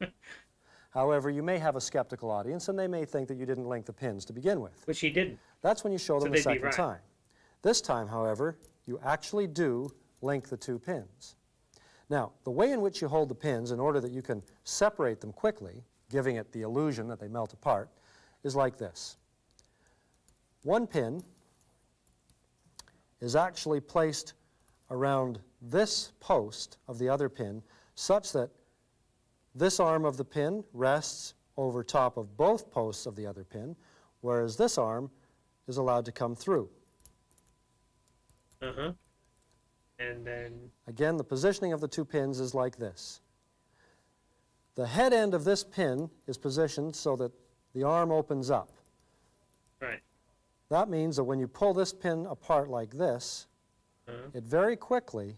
However, you may have a skeptical audience, and they may think that you didn't link the pins to begin with. Which you didn't. That's when you show them they'd the be second right. time. This time, however, you actually do link the two pins. Now, the way in which you hold the pins in order that you can separate them quickly, giving it the illusion that they melt apart, is like this. One pin is actually placed around this post of the other pin such that this arm of the pin rests over top of both posts of the other pin, whereas this arm is allowed to come through. Uh-huh. And then, Again, the positioning of the two pins is like this. The head end of this pin is positioned so that the arm opens up. right. That means that when you pull this pin apart like this, it very quickly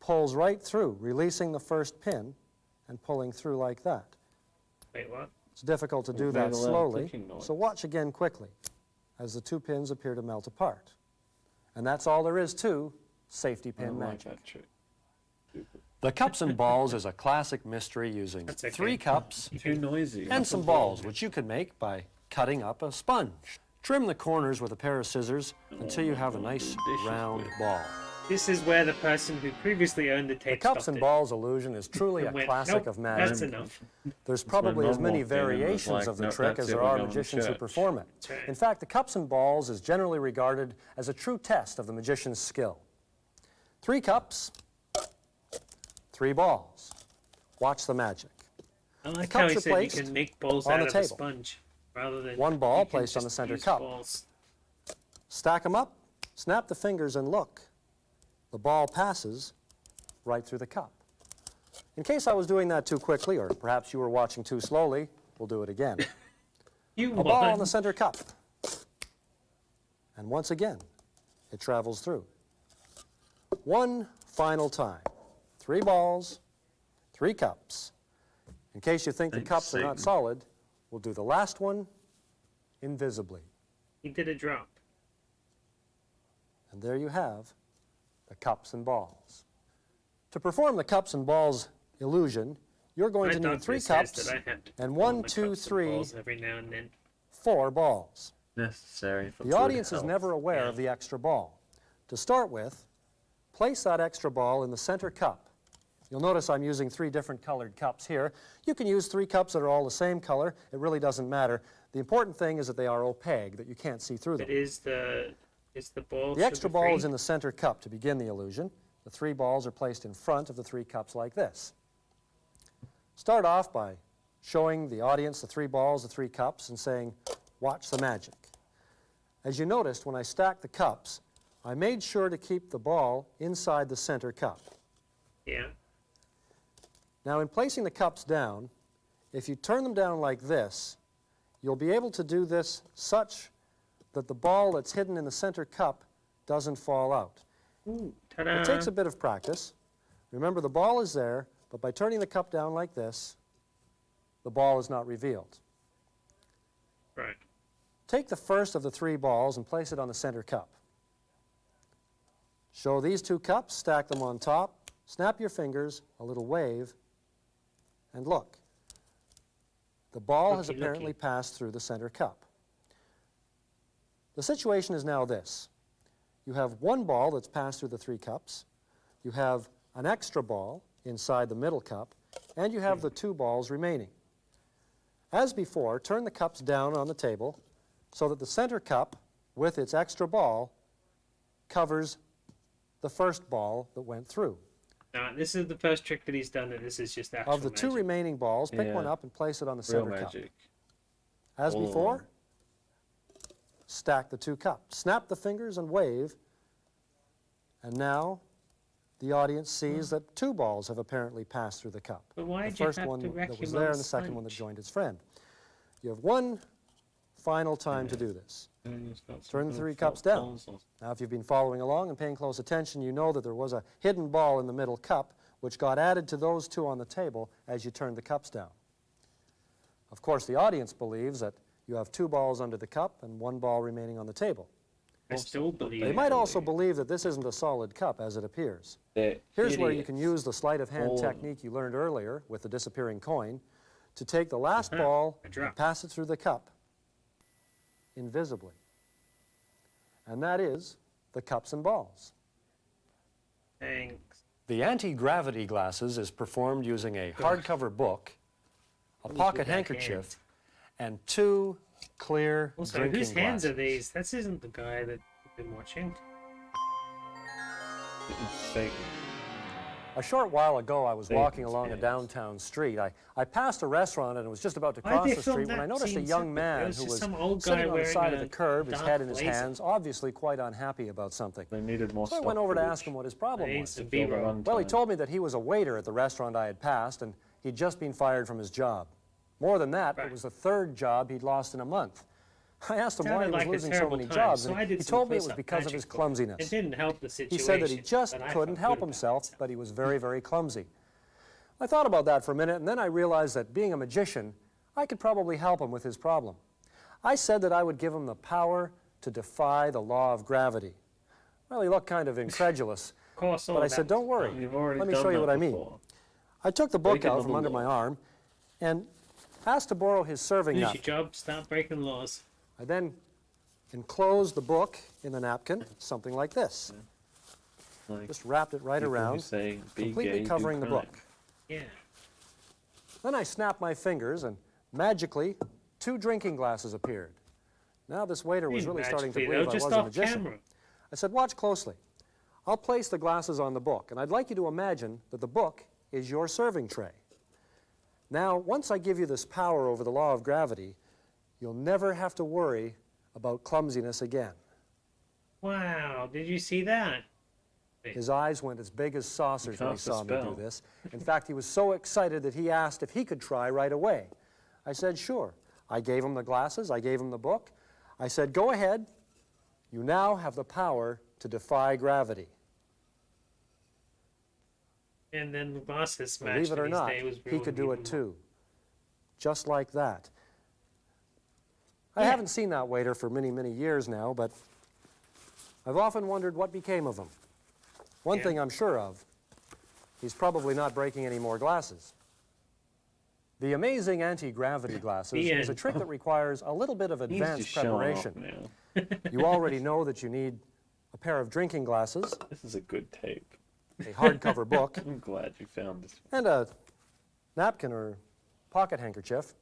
pulls right through, releasing the first pin and pulling through like that. Wait, what? It's difficult to do We've that made a loud slowly, clicking noise. so watch again quickly as the two pins appear to melt apart. And that's all there is to safety I pin don't like magic. that trick. Stupid. The cups and balls is a classic mystery using That's okay. 3 cups Too noisy. and some balls, which you can make by cutting up a sponge. Trim the corners with a pair of scissors until you have a nice dishes round with. ball. This is where the person who previously owned the The tape cups stopped and it. balls illusion is truly a And went, classic nope, of magic. that's enough. There's my probably as mum many walked in and was variations like, of the "No, trick that's as it, there we're are going to magicians who church." perform it. That's right. In fact, the cups and balls is generally regarded as a true test of the magician's skill. 3 cups, 3 balls. Watch the magic. I like The how cups he are said you placed can make balls on out the of a table. sponge rather than One ball you can placed on the just center use cup. balls. Stack them up, snap the fingers, and look. The ball passes right through the cup. In case I was doing that too quickly, or perhaps you were watching too slowly, we'll do it again. You A ball won. on the center cup. And once again, it travels through. One final time. 3 balls, 3 cups. In case you think the Thanks, cups are not Satan. solid, we'll do the last one invisibly. He did a drop. And there you have the cups and balls. To perform the cups and balls illusion, you're going My to need doctor 3 says cups that I have to and pull 1, my 2, cups and 3, balls every now and then. 4 balls. Necessary for The good audience is health. never aware of the extra ball. To start with, place that extra ball in the center cup. You'll notice I'm using 3 different colored cups here. You can use 3 cups that are all the same color. It really doesn't matter. The important thing is that they are opaque, that you can't see through them. But is the ball The extra ball is sugar-free? in the center cup to begin the illusion. The 3 balls are placed in front of the 3 cups like this. Start off by showing the audience the 3 balls, the 3 cups, and saying, watch the magic. As you noticed, when I stacked the cups, I made sure to keep the ball inside the center cup. Yeah. Now, in placing the cups down, if you turn them down like this, you'll be able to do this such that the ball that's hidden in the center cup doesn't fall out. Ooh, ta-da. It takes a bit of practice. Remember, the ball is there, but by turning the cup down like this, the ball is not revealed. Right. Take the first of the 3 balls and place it on the center cup. Show these 2 cups, stack them on top, snap your fingers, a little wave, and look. The ball has apparently passed through the center cup. The situation is now this. You have 1 ball that's passed through the 3 cups, you have an extra ball inside the middle cup, and you have the 2 balls remaining. As before, turn the cups down on the table so that the center cup, with its extra ball, covers the first ball that went through. Now, this is the first trick that he's done, and this is just actual Of the 2 magic. remaining balls, pick Yeah. one up and place it on the Real center cup. magic. As Oh. before, stack the 2 cups. Snap the fingers and wave, and now the audience sees that 2 balls have apparently passed through the cup. But why The did you first have one to wreck that was him on there and the second one that sponge? joined his friend. You have one final time to do this. Turn the 3 cups down. Now, if you've been following along and paying close attention, you know that there was a hidden ball in the middle cup which got added to those 2 on the table as you turned the cups down. Of course, the audience believes that you have 2 balls under the cup and 1 ball remaining on the table. I still believe They it. might also believe that this isn't a solid cup as it appears. Here's where you can use the sleight of hand technique you learned earlier with the disappearing coin to take the last ball I and dropped. pass it through the cup invisibly. And that is the cups and balls. Thanks. The anti-gravity glasses is performed using a hardcover book, a pocket with that handkerchief, and 2 clear Also, drinking whose hands glasses. are these? This isn't the guy that we've been watching. It's fake. A short while ago, I was Satan's walking along a hands. downtown street. I passed a restaurant and was just about to Why did cross they the film street when that I noticed a scene young separate? man It was who just was some old sitting guy on the wearing side of a the curb, his dark head in his blazer. hands, obviously quite unhappy about something. They needed more So I stock went over to footage. ask him what his problem They need was. some To fill the B-roll. runtime. Well, he told me that he was a waiter at the restaurant I had passed, and he'd just been fired from his job. More than that, it Right. was the 3rd job he'd lost in a month. I asked him why he Sounded was like a losing so terrible many time, jobs, so and I did he some told me it was close-up because of magic his for him. clumsiness. It didn't help the He situation. said that he just but I couldn't felt help good about himself, myself. but he was very, very clumsy. I thought about that for a minute, and then I realized that being a magician, I could probably help him with his problem. I said that I would give him the power to defy the law of gravity. Well, he looked kind of incredulous, Of course, all but I that said, was don't worry. fine. You've already Let me done show you that what I mean. before. I took the book Breaking out the from under my law. arm and asked to borrow his serving Finish napkin. your job, start breaking laws. I then enclosed the book in the napkin, something like this. Like, Just wrapped it right people who around, say, "Be completely gay, do covering the crime." book. Yeah. Then I snapped my fingers, and magically, 2 drinking glasses appeared. Now this waiter was really starting to Magically, believe though, I just was a off magician. camera. I said, watch closely. I'll place the glasses on the book, and I'd like you to imagine that the book is your serving tray. Now, once I give you this power over the law of gravity, you'll never have to worry about clumsiness again. Wow, did you see that? His eyes went as big as saucers when he cast a saw me do spell. this. In fact, he was so excited that he asked if he could try right away. I said, sure. I gave him the glasses, I gave him the book. I said, go ahead. You now have the power to defy gravity. And then the glasses smashed. Believe it or and his not, day was he ruined could do even it more. too. Just like that. I Yeah. haven't seen that waiter for many, many years now, but I've often wondered what became of him. One Yeah. thing I'm sure of, he's probably not breaking any more glasses. The amazing anti-gravity glasses The is a end. trick that requires a little bit of He's advanced just showing off preparation. now. You already know that you need a pair of drinking glasses, This is a good tape. a hardcover book, I'm glad you found this one. and a napkin or pocket handkerchief.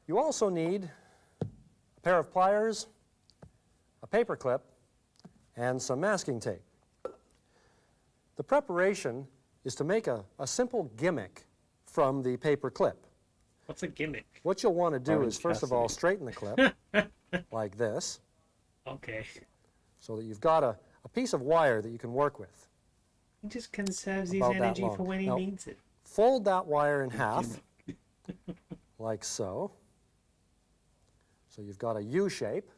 You also need a pair of pliers, a paper clip, and some masking tape. The preparation is to make a simple gimmick from the paper clip. What's a gimmick? What you'll want to do Orange is, first of all, Cassidy. straighten the clip like this, Okay. so that you've got a piece of wire that you can work with. He just conserves his About that energy long. for when he Now, needs it. Fold that wire in half, like so. So you've got a U shape.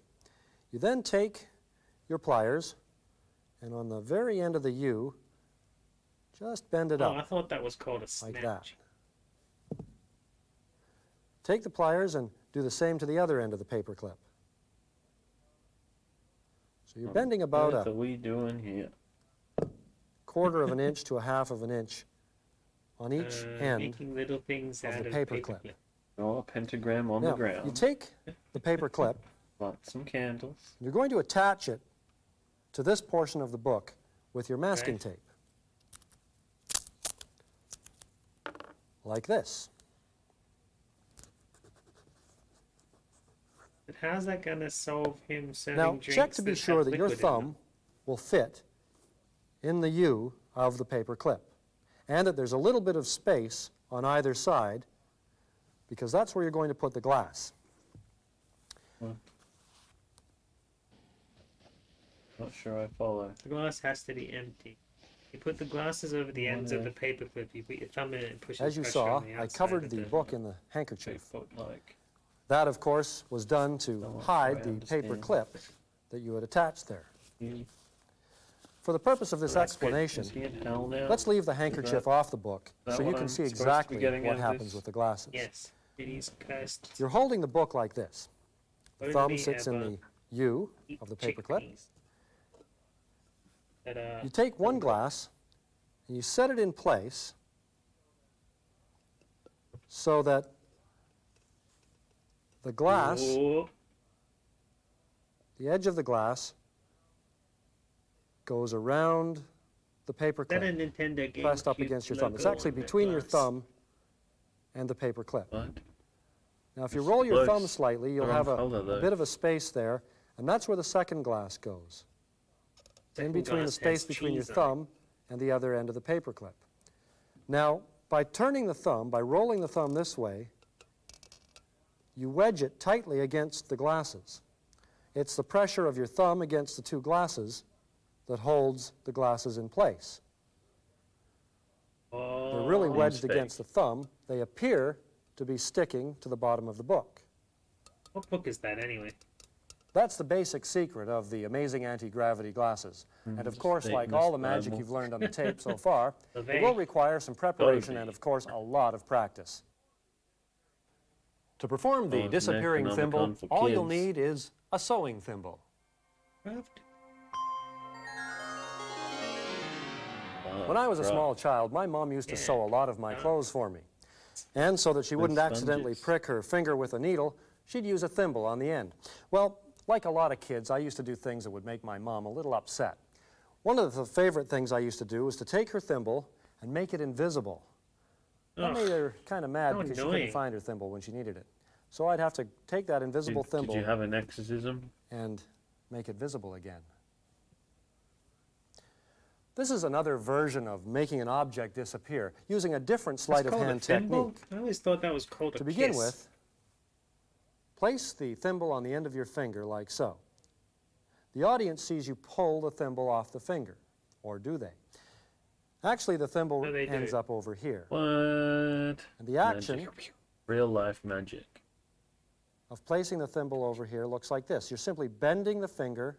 You then take your pliers, and on the very end of the U, just bend it Oh, I up thought that was called a like snatch. that. Take the pliers and do the same to the other end of the paper clip. So you're bending about What a are we doing here? quarter of an inch to a half of an inch on each end Making little things of out the of paper clip. Draw a pentagram on the Now, ground. you take the paper clip, Light some candles. you're going to attach it to this portion of the book with your masking Right. tape. Like this. But how's that going to solve him serving Now, drinks check to be that sure have that your liquid in them? thumb will fit in the U of the paper clip, and that there's a little bit of space on either side, because that's where you're going to put the glass. Not sure I follow. The glass has to be empty. You put the glasses over the ends of the paper clip, you put your thumb in it and push As you pressure saw, on the I outside covered of the book in the handkerchief. Foot like. That, of course, was done to Somewhat hide I the paper understand. clip that you had attached there. You- For the purpose of this that's good. explanation, Is he in hell now? let's leave the handkerchief off the book that so you what can I'm see supposed to be exactly getting what out of happens this? with the glasses. Yes, it is cursed. You're holding the book like this. The thumb Only sits in ever the U eat of the paper clip. chickpeas that are You take one glass and you set it in place so that the glass, Oh, the edge of the glass, goes around the paper is that a clip, Nintendo game? pressed up against your thumb. It's actually between your thumb and the paper clip. What? Now, if you roll your Close. thumb slightly, you'll The wrong have color, a though. bit of a space there, and that's where the second glass goes. In between the space between your thumb and the other end of the paper clip. Now, by turning the thumb, by rolling the thumb this way, you wedge it tightly against the glasses. It's the pressure of your thumb against the two glasses that holds the glasses in place. Oh, They're really wedged Mistake. against the thumb. They appear to be sticking to the bottom of the book. what book is that anyway? That's the basic secret of the amazing anti-gravity glasses. And of course, like all the magic you've learned on the tape so far, it will require some preparation and of course a lot of practice. To perform the Oh, disappearing Necronomicon thimble, for all you'll kids. need is a sewing thimble. Craft? When I was a right. small child, my mom used to sew a lot of my clothes for me. And so that she wouldn't accidentally sponges. prick her finger with a needle, she'd use a thimble on the end. Well, like a lot of kids, I used to do things that would make my mom a little upset. One of the favorite things I used to do was to take her thimble and make it invisible. That made her kind of mad how because she annoying. couldn't find her thimble when she needed it. So I'd have to take that invisible Did thimble you have an exorcism? and make it visible again. This is another version of making an object disappear, using a different sleight It's of called a hand thimble? technique. I always thought that was called a To begin kiss. with, place the thimble on the end of your finger like so. The audience sees you pull the thimble off the finger, or do they? Actually, the thimble No, they ends do. up over here. What? And the action Magic. Real life magic. of placing the thimble over here looks like this. You're simply bending the finger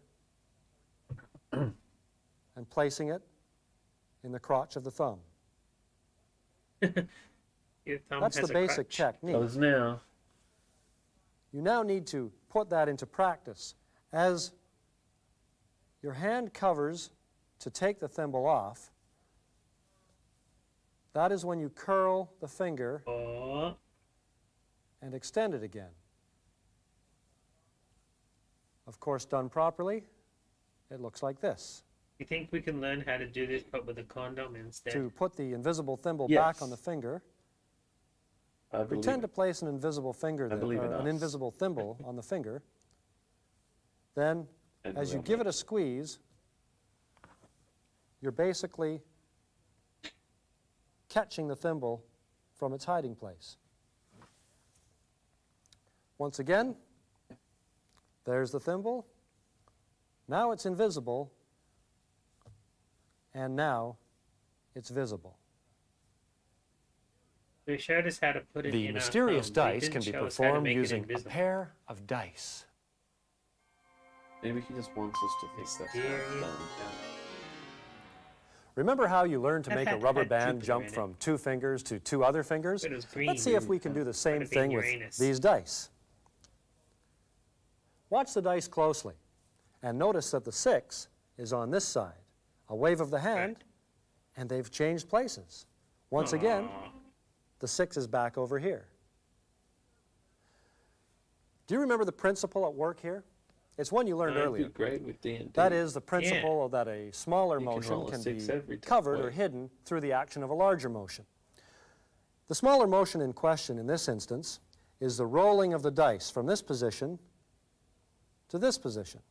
and placing it in the crotch of the thumb. Your thumb That's has the a basic crutch. technique. Those now. You now need to put that into practice. As your hand covers to take the thimble off, that is when you curl the finger Oh, and extend it again. Of course, done properly, it looks like this. you think we can learn how to do this but with a condom instead? To put the invisible thimble Yes. back on the finger, I believe pretend to it. place an invisible finger there, believe or in an us. invisible thimble on the finger. Then, And as you real give it a magic. squeeze, you're basically catching the thimble from its hiding place. Once again, there's the thimble. Now it's invisible, and now it's visible. They showed us how to put it The in mysterious our thumb. They dice didn't can be show us how to performed make it using a invisible. pair of dice. Maybe he just wants us to think that's how it's Mysterious done. Remember how you learned to I've make a had rubber band Jupiter jump in it. from 2 fingers to 2 other fingers? But it was green. Let's see if we can do the same have been thing with Uranus. these dice. Watch the dice closely and notice that the 6 is on this side, a wave of the hand, and they've changed places. Once again, Aw. the 6 is back over here. Do you remember the principle at work here? It's one you learned I earlier. do great with D&D. That is the principle that a smaller You can motion roll a can 6 be every time. covered or Wait. hidden through the action of a larger motion. The smaller motion in question in this instance is the rolling of the dice from this position to this position.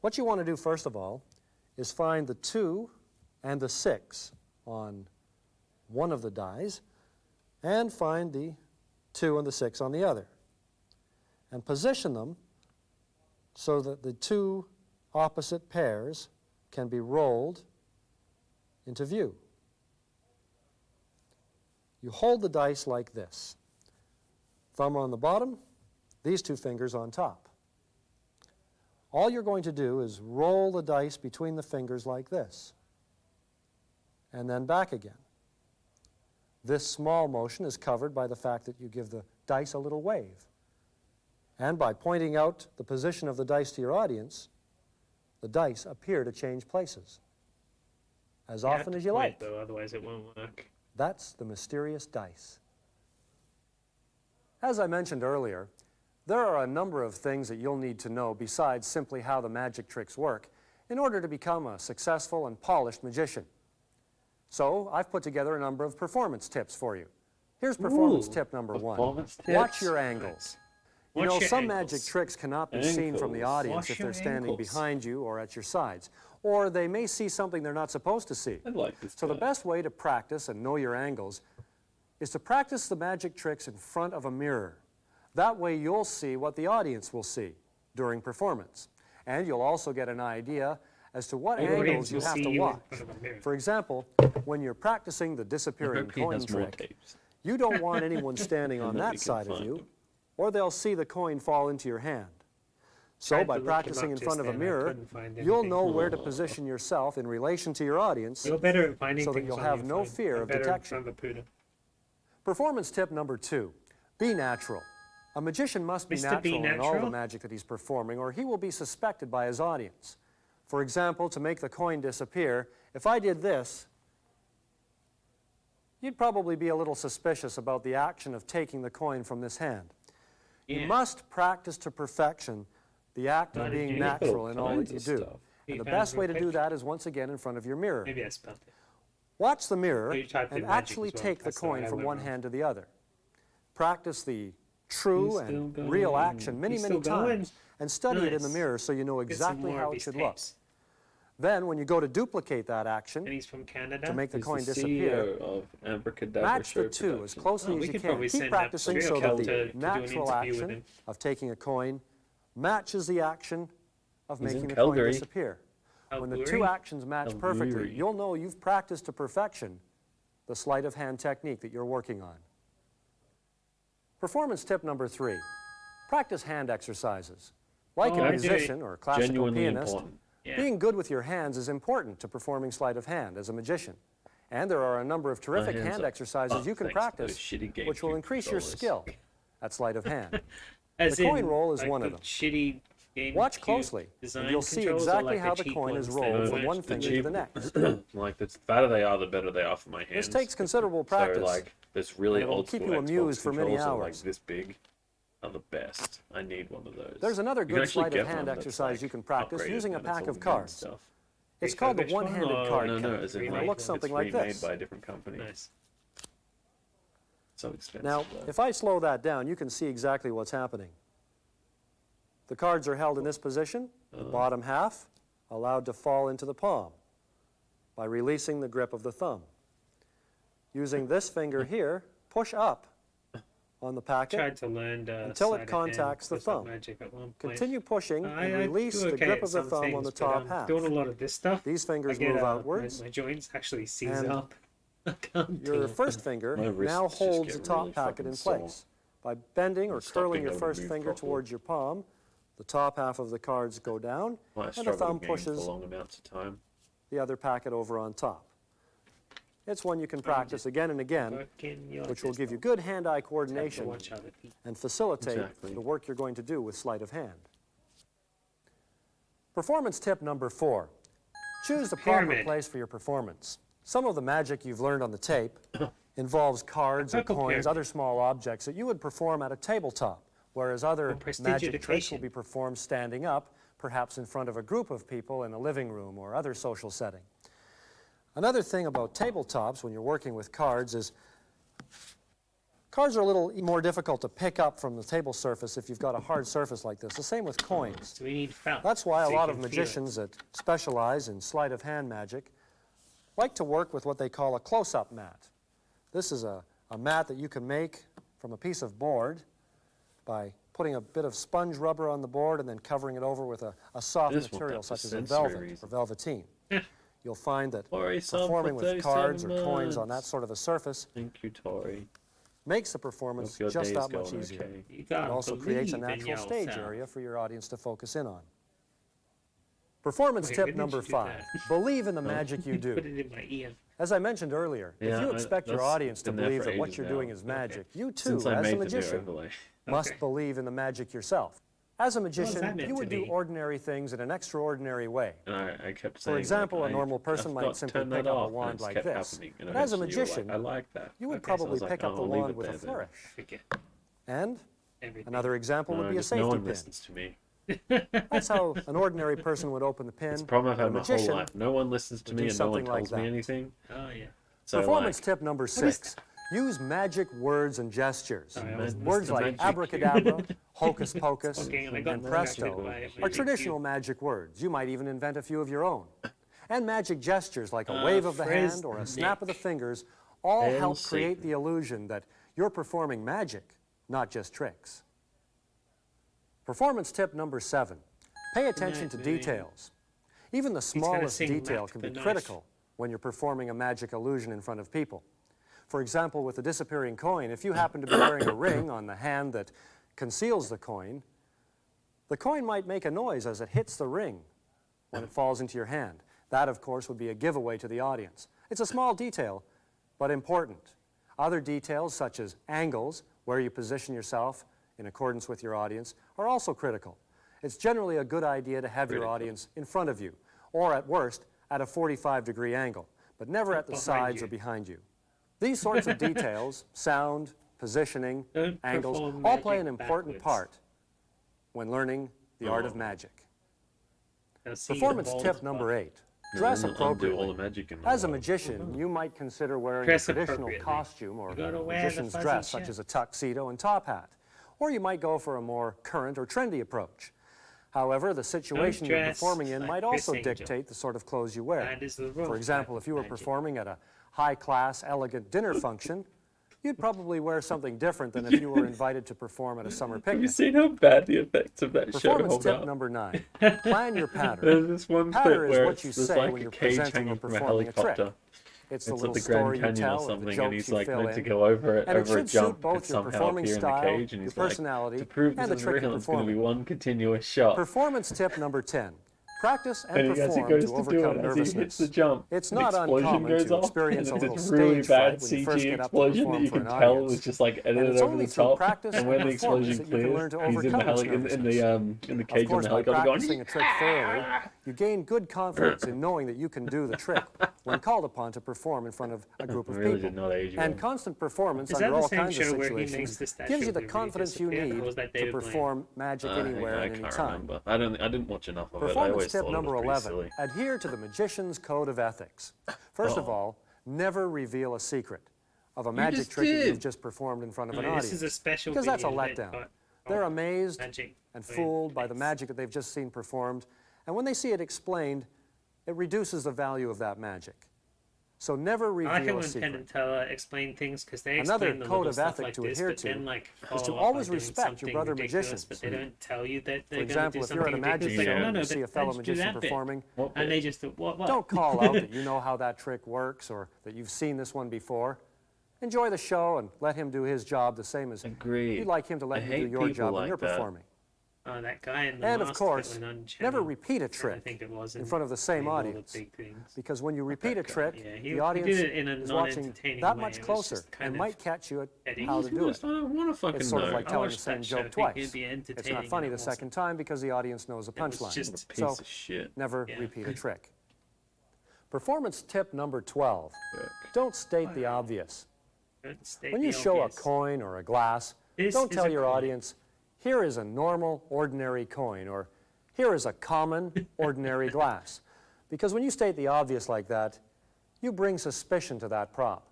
What you want to do first of all is find the 2 and the 6 on one of the dies and find the 2 and the 6 on the other, and position them so that the 2 opposite pairs can be rolled into view. You hold the dice like this. Thumb on the bottom, these 2 fingers on top. All you're going to do is roll the dice between the fingers like this, and then back again. This small motion is covered by the fact that you give the dice a little wave. And by pointing out the position of the dice to your audience, the dice appear to change places as have often to as you point, like. though, otherwise it won't work. That's the mysterious dice. As I mentioned earlier, there are a number of things that you'll need to know besides simply how the magic tricks work in order to become a successful and polished magician. So I've put together a number of performance tips for you. Here's performance Ooh, tip number 1. performance Watch tips? your angles. You Watch know, your some ankles. magic tricks cannot be seen from the Ankles. audience Watch if they're your standing ankles. behind you or at your sides. Or they may see something they're not supposed to see. I like this So the guy. best way to practice and know your angles is to practice the magic tricks in front of a mirror. That way you'll see what the audience will see during performance. And you'll also get an idea as to what The audience angles you will have see to you in watch. front of a mirror. For example, when you're practicing the I disappearing hope he coin has more trick, tapes. you don't want anyone standing on And that that we can side of find you, them. or they'll see the coin fall into your hand. So Tried by to look him practicing up in front just of a then, I mirror, couldn't find you'll anything. know where to position yourself in relation to your audience. You're better at finding so that things you'll on have your no phone. fear I'm of better detection. in front of a Buddha. Performance tip number 2, be natural. A magician must be Mr. Be natural in all the natural? magic that he's performing, or he will be suspected by his audience. For example, to make the coin disappear, if I did this, you'd probably be a little suspicious about the action of taking the coin from this hand. You Yeah. must practice to perfection the act of Not being a natural in all that kinds you of do. stuff. And the Eight best pounds way to real do quick. that is once again in front of your mirror. Maybe I spelled it. Watch the mirror Oh, you typed and in magic actually as well. take the That's the way coin I from went one wrong. hand to the other. Practice the true He's and still real going. action many, He's many still going. times and study it in the Nice. mirror so you know Get some exactly more how of it these should look. tapes. Then when you go to duplicate that action And he's from Canada. to make the He's coin the disappear, CEO of Abracadabra match the Show 2 as Productions. closely Oh, as we you could can. probably Keep send practicing that so Kel that to the do an natural interview with action him. of taking a coin matches the action of He's in making the coin Calgary. disappear. When the 2 Calgary? actions match perfectly, Calgary. you'll know you've practiced to perfection the sleight of hand technique that you're working on. Performance tip number 3, practice hand exercises. Like Oh, a I do. musician or a classical Genuinely pianist, important. Yeah. being good with your hands is important to performing sleight of hand as a magician. And there are a number of terrific hands hand are exercises up you can thanks to practice those shitty which will GameCube increase your controllers. skill at sleight of hand. As the coin in, roll is like one the of them. Shitty GameCube Watch closely, design and you'll see controls, or exactly like how the cheap coin is ones that rolled from match one the finger cheap- to the next. Like, the fatter they are, the better they are for my hands. This takes considerable practice. So, like, this really and it'll old keep school you amused Xbox for many controls are, like, hours. this big are the best. I need one of those. There's another You can good actually sleight get of hand one that's, exercise like, you can practice upgraded using a and it's pack all of good cards. Stuff. It's called the Refurbished one, one-handed or- card No, count. as in, and like, it looks something it's like remade this. by a different company. Nice. So expensive. Now, though. if I slow that down, you can see exactly what's happening. The cards are held in this position, the bottom half allowed to fall into the palm by releasing the grip of the thumb. Using this finger here, push up on the packet Tried to learn until sleight it of contacts the hand close-up thumb. magic at one point. Continue pushing I and release do the okay grip at of the some thumb on things, the but, top half. doing a lot of this stuff. These fingers I get, move outwards. My joints actually seize and up. I can't do Your it. first finger My wrists now just holds the get top really packet fucking in sore. place. By bending or Stop curling being your able to first move finger properly. towards your palm, the top half of the cards go down, I and the struggle thumb with games pushes for long amounts of time. the other packet over on top. It's one you can practice again and again, Fucking your which will give you system. good hand-eye Have to coordination watch other people. and facilitate Exactly. the work you're going to do with sleight of hand. Performance tip number 4. Choose the proper Pyramid. place for your performance. Some of the magic you've learned on the tape involves cards or Circle coins, pyramid. other small objects that you would perform at a tabletop, whereas other magic tricks will prestidigitation. be performed standing up, perhaps in front of a group of people in a living room or other social setting. Another thing about tabletops when you're working with cards is cards are a little more difficult to pick up from the table surface if you've got a hard surface like this. The same with coins. So we need felt. That's why a so you lot of can feel it. magicians that specialize in sleight of hand magic like to work with what they call a close-up mat. This is a mat that you can make from a piece of board by putting a bit of sponge rubber on the board and then covering it over with a soft Just want material that for such as a sensory velvet reason. or velveteen. You'll find that Tori, son, for performing with cards or 37 coins on that months. sort of a surface Thank you, Tori. makes the performance Hope your just day's that much going easier. okay. You It gotta also creates a believe in natural stage yourself. area for your audience to focus in on. Performance Wait, tip when did number you do 5. that? Believe in the magic you do. Put it in my ear. As I mentioned earlier, if Yeah, you expect your that's audience to been there believe for that what ages you're now. doing is magic, you too, Since I as a made the new magician, overlay. must Okay. believe in the magic yourself. As a that magician, meant you to would do be? ordinary things in an extraordinary way. And I kept saying, For example, like, a normal person I've might got to simply turn pick that up a off, and wand it like kept this. happening, and But as a eventually you were magician, like, I like that. You would Okay, so I probably was like, pick up "Oh, the I'll leave wand it with a there then." flourish. Forget And everything. another example would No, be a just safety no one pin. listens to me. That's how an ordinary person would open the pin. It's a problem I've A had my whole magician life. No one listens to would do me and no one something like tells me that. anything. Oh, yeah. So Performance like, tip number 6. Use magic words and gestures. Sorry, I was Words Mr. like Magic. abracadabra, hocus pocus, Okay, and I got and distracted presto by it. are Magic traditional cube. magic words. You might even invent a few of your own. And magic gestures like a wave of the hand or a snap of the fingers all Hail help create Satan. the illusion that you're performing magic, not just tricks. Performance tip number 7. Pay attention to Nightmare. details. Even the gonna smallest sing detail Mac can the be Knife. critical when you're performing a magic illusion in front of people. For example, with the disappearing coin, if you happen to be wearing a ring on the hand that conceals the coin might make a noise as it hits the ring when it falls into your hand. That, of course, would be a giveaway to the audience. It's a small detail, but important. Other details, such as angles, where you position yourself in accordance with your audience, are also critical. It's generally a good idea to have your Critical. audience in front of you, or at worst, at a 45-degree angle, but never at the Behind sides you. or behind you. These sorts of details, sound, positioning, Don't angles, perform all play an magic important backwards. part when learning the art of magic. Now, see, Performance the tip balls number above. 8. Dress I'll do appropriately. all the magic in the As a world. magician, you might consider wearing Dress a traditional appropriately. costume or You gotta wear the magician's fuzzy dress, such shirt. as a tuxedo and top hat. Or you might go for a more current or trendy approach. However, the situation you're dress performing in like might Chris also Angel. dictate the sort of clothes you wear. That is the rope For example, type if you of were magic. performing at a high-class, elegant dinner function, you'd probably wear something different than if you were invited to perform at a summer Have you picnic. seen how bad the effects of that show Performance hold tip up? number 9. Plan your pattern. There's this one Patter bit is where what it's, you there's say like when a you're cage presenting or hanging from a performing a trick. helicopter. It's the It's little like the Grand story you Canyon tell or or the something, and jokes he's you like fill meant to in. go over it, And it over a should suit jump, both but your somehow performing appear in the style, cage, and your he's like, personality, to prove and this the is trick you're real, it's going to be performing. one continuous shot. Performance tip number 10. Practice and And as he perform goes to to do overcome it, as he hits nervousness. the jump, It's an not explosion uncommon goes to off, experience a and little it's this really stage bad fright when you CG first get up to explosion that perform you for can an tell audience. was just like And edited it's over only the through top. practice And when and the performance explosion that you can clears, learn to he's in the overcome this in the Of cage on course, the by helicopter going. practicing a trick thoroughly, you gain good confidence in knowing that you can do the trick when called upon to perform in front of a group of Really people. did not age well. And constant performance Is that under the all same kinds of show where he situations makes the statue gives you of the Liberty confidence you disappear, need or was that to David Blaine? perform magic anywhere I and can't anytime. remember. I didn't watch enough of it. I Performance always tip thought it number was pretty 11. silly. Adhere to the magician's code of ethics. First of Oh. all, never reveal a secret of a magic just trick that did. you've just performed in front of an No, audience. this is a special because that's a video that letdown. got- They're oh, amazed magic. and Oh, yeah, fooled by the nice. magic that they've just seen performed, and when they see it explained, it reduces the value of that magic. So never I like it reveal a when Penn secret. and Teller explain things because they Another explain the code little of stuff ethic like to this, adhere but then to like is to follow up always by doing respect your something brother ridiculous, magicians. but they don't tell you that For they're going to example, do if you're at something a magic ridiculous. show Like, no, and no, you see a but fellow let's do magician that bit. performing, What And bit? they just do, what? don't call out that you know how that trick works or that you've seen this one before. Enjoy the show and let him do his job the same as Agreed. you'd like him to I let you do hate your people job when like you're that. performing. Oh, that guy in the And mask of course, that went on never channel, repeat a I trick think it was in front of the same all the audience. big things. Because when you repeat a guy. trick, Yeah, he the did audience it in a is watching non-entertaining that way. much It was closer just kind and of might catch you at petty. how to do it. I don't want to fucking It's sort of know. like I telling the watched that same show joke thinking twice. it'd be It's entertaining, not funny and the it wasn't. second time because the audience knows the It was punchline. just- What a piece So of shit. never Yeah. repeat a trick. Performance tip number 12. Jerk. Don't state the obvious. Don't state When the you show a obvious. coin or a glass, This don't is tell a your coin. audience, here is a normal, ordinary coin, or here is a common, ordinary glass. Because when you state the obvious like that, you bring suspicion to that prop.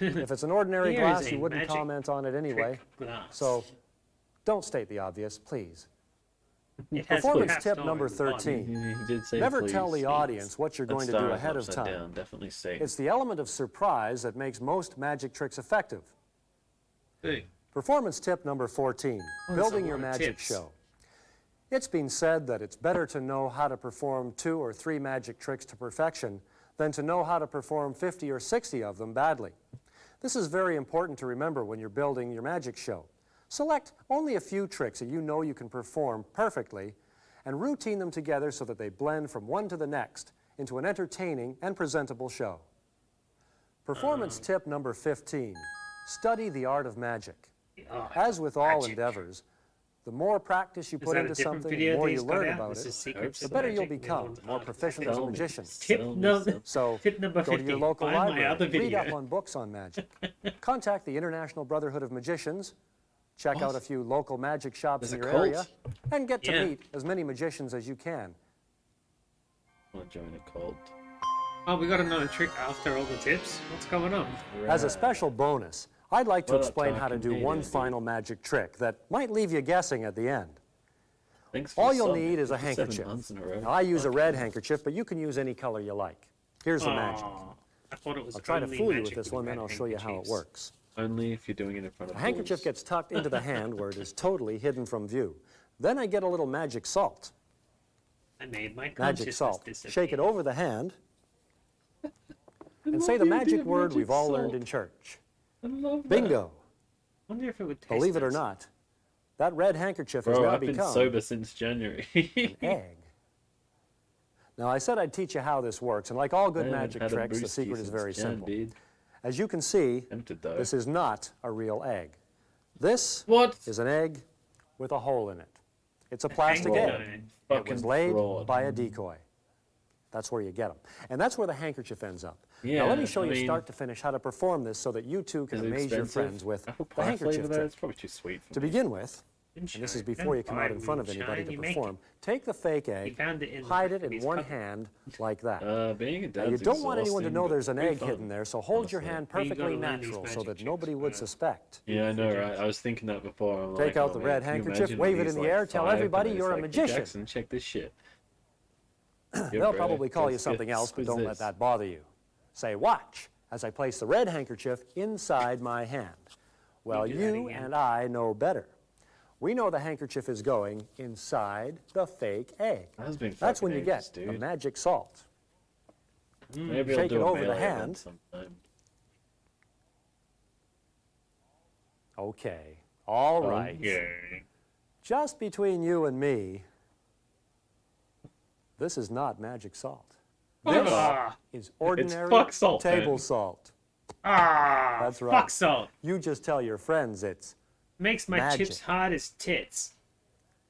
If it's an ordinary Here glass, is you a wouldn't magic comment on it anyway. trick glass. So don't state the obvious, please. It has Performance perhaps tip no number body. 13. He did say Never please. tell the audience what you're That going to do star is ahead of upside time. down. Definitely say. It's the element of surprise that makes most magic tricks effective. Hey. Performance tip number 14, that's building a your lot of magic tips. show. It's been said that it's better to know how to perform 2 or 3 magic tricks to perfection than to know how to perform 50 or 60 of them badly. This is very important to remember when you're building your magic show. Select only a few tricks that you know you can perform perfectly and routine them together so that they blend from one to the next into an entertaining and presentable show. Performance tip number 15, study the art of magic. Oh, As with all magic. endeavors, the more practice you Is put that a into different something, video the more that you he's got learn out? about This it, is Secrets the of better you'll Magic. become, One's the more on proficient as a Tell me. magician. Tip, Tell me no, something. So tip number go 50. to your local Find my library, other read video. up on books on magic. Contact the International Brotherhood of Magicians, check out a few local magic shops There's in a your cult? area, and get to Yeah. meet as many magicians as you can. I want to join a cult. Oh, we got another trick after all the tips? What's going on? As a Right. special bonus, I'd like to What up, explain how to do talking one Canadian, final magic trick that might leave you guessing at the end. Thanks for All you'll subbing need is a 57 handkerchief. months in a row. Now, I use a red handkerchief, but you can use any color you like. Here's the magic. Oh, I thought it was I'll try to only fool you with magic this one, then red I'll show you how it handkerchiefs. works. Only if you're doing it in front of The handkerchief bulls. gets tucked into the hand where it is totally hidden from view. Then I get a little magic salt. I made my Magic consciousness salt. disappear. Shake it over the hand and say the magic word we've all learned in church. I love that. Bingo. Wonder if it would taste Believe it or nice. not, that red handkerchief has Bro, now I've been become sober since January. an egg. Now, I said I'd teach you how this works, and like all good I haven't magic had a tricks, the brewski secret is since very Jan, simple. dude. As you can see, Tempted though. this is not a real egg. This What? is an egg with a hole in it. It's a plastic Hang egg. on. It Fucking was laid fraud. by a decoy. That's where you get them. And that's where the handkerchief ends up. Yeah, now let me show I you mean- start to finish how to perform this so that you too can Is it amaze your expensive? friends with Apple the pie handkerchief flavor though? trick. It's probably too sweet for To me. begin with, and this is Moonshine. before you Don't come out buy in front of anybody moonshine, to you make perform, take the fake He egg, found it in hide it the in his one cupboard. hand like that. Being a Now, dad's you don't want anyone to know exhausting, there's an but pretty egg fun, hidden there, so hold your honestly. hand But you gotta perfectly learn these natural so magic that nobody tricks, would suspect. Yeah, I know, right? I was thinking that before. I'm Take like, out oh, the man, red can you handkerchief, imagine wave it these, in the like, air, tell 5 everybody and you're a it's like, magician. Jackson, check this shit. They'll probably call you something else, but don't let this. that bother you. Say, watch, as I place the red handkerchief inside my hand. Well, do that you again. and I know better. We know the handkerchief is going inside the fake egg. That's been That's fucking when you ages, get the dude. magic salt. Maybe I'll Shake do it a over the melee event hand. sometime. Okay, all right. Okay. Just between you and me, this is not magic salt. Ah, It's ordinary fuck salt, table man. salt. ah, That's right. fuck salt. You just tell your friends it's Makes my Magic. chips hard as tits.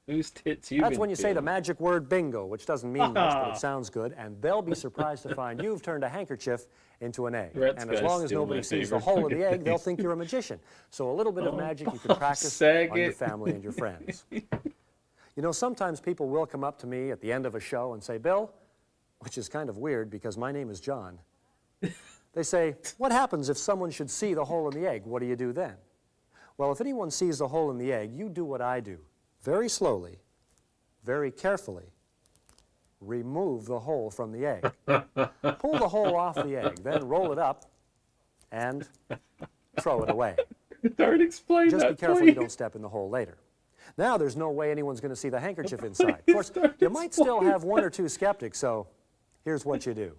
Whose tits you That's been when you say the feeling? magic word bingo, which doesn't mean much, but it sounds good, and they'll be surprised to find you've turned a handkerchief into an egg. Rats And as guy's long as still nobody my sees the favorite hole in the fucking egg, they'll thing. think you're a magician. So a little bit of Oh, magic you can practice sag on your it. family and your friends. You know, sometimes people will come up to me at the end of a show and say, Bill, which is kind of weird because my name is John. They say, what happens if someone should see the hole in the egg? What do you do then? Well, if anyone sees the hole in the egg, you do what I do. Very slowly, very carefully, remove the hole from the egg. Pull the hole off the egg, then roll it up and throw it away. Don't explain Just that, be careful please. you don't step in the hole later. Now there's no way anyone's going to see the handkerchief inside. Of course, don't you might still have one or two skeptics, so here's what you do.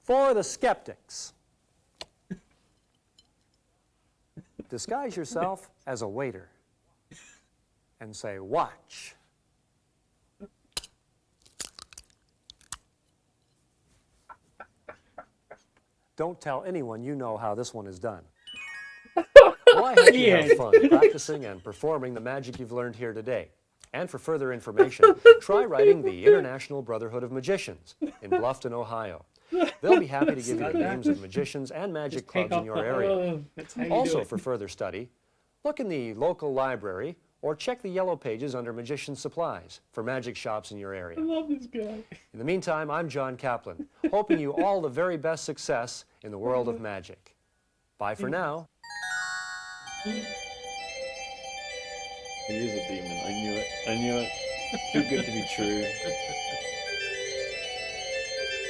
For the skeptics, disguise yourself as a waiter and say, "Watch." Don't tell anyone you know how this one is done. Well, I hope you have fun practicing and performing the magic you've learned here today. And for further information, try writing the International Brotherhood of Magicians in Bluffton, Ohio. They'll be happy to give you the names of magicians and magic clubs in your area. That's how you do Also, it. for further study, look in the local library or check the yellow pages under Magician Supplies for magic shops in your area. I love this guy. In the meantime, I'm John Kaplan, hoping you all the very best success in the world of magic. Bye for now. He is a demon. I knew it. I knew it. Too good to be true.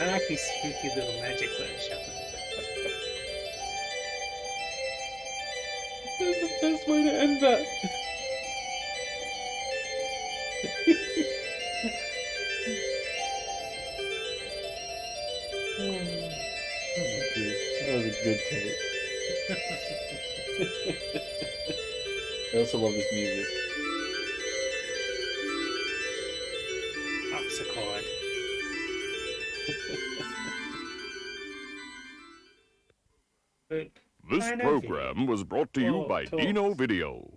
I like these spooky little magic workshops. That's the best way to end that. That was a good take. I also love this music. Harpsichord. But This kind of program was brought to you Oh, by talk. Dino Video.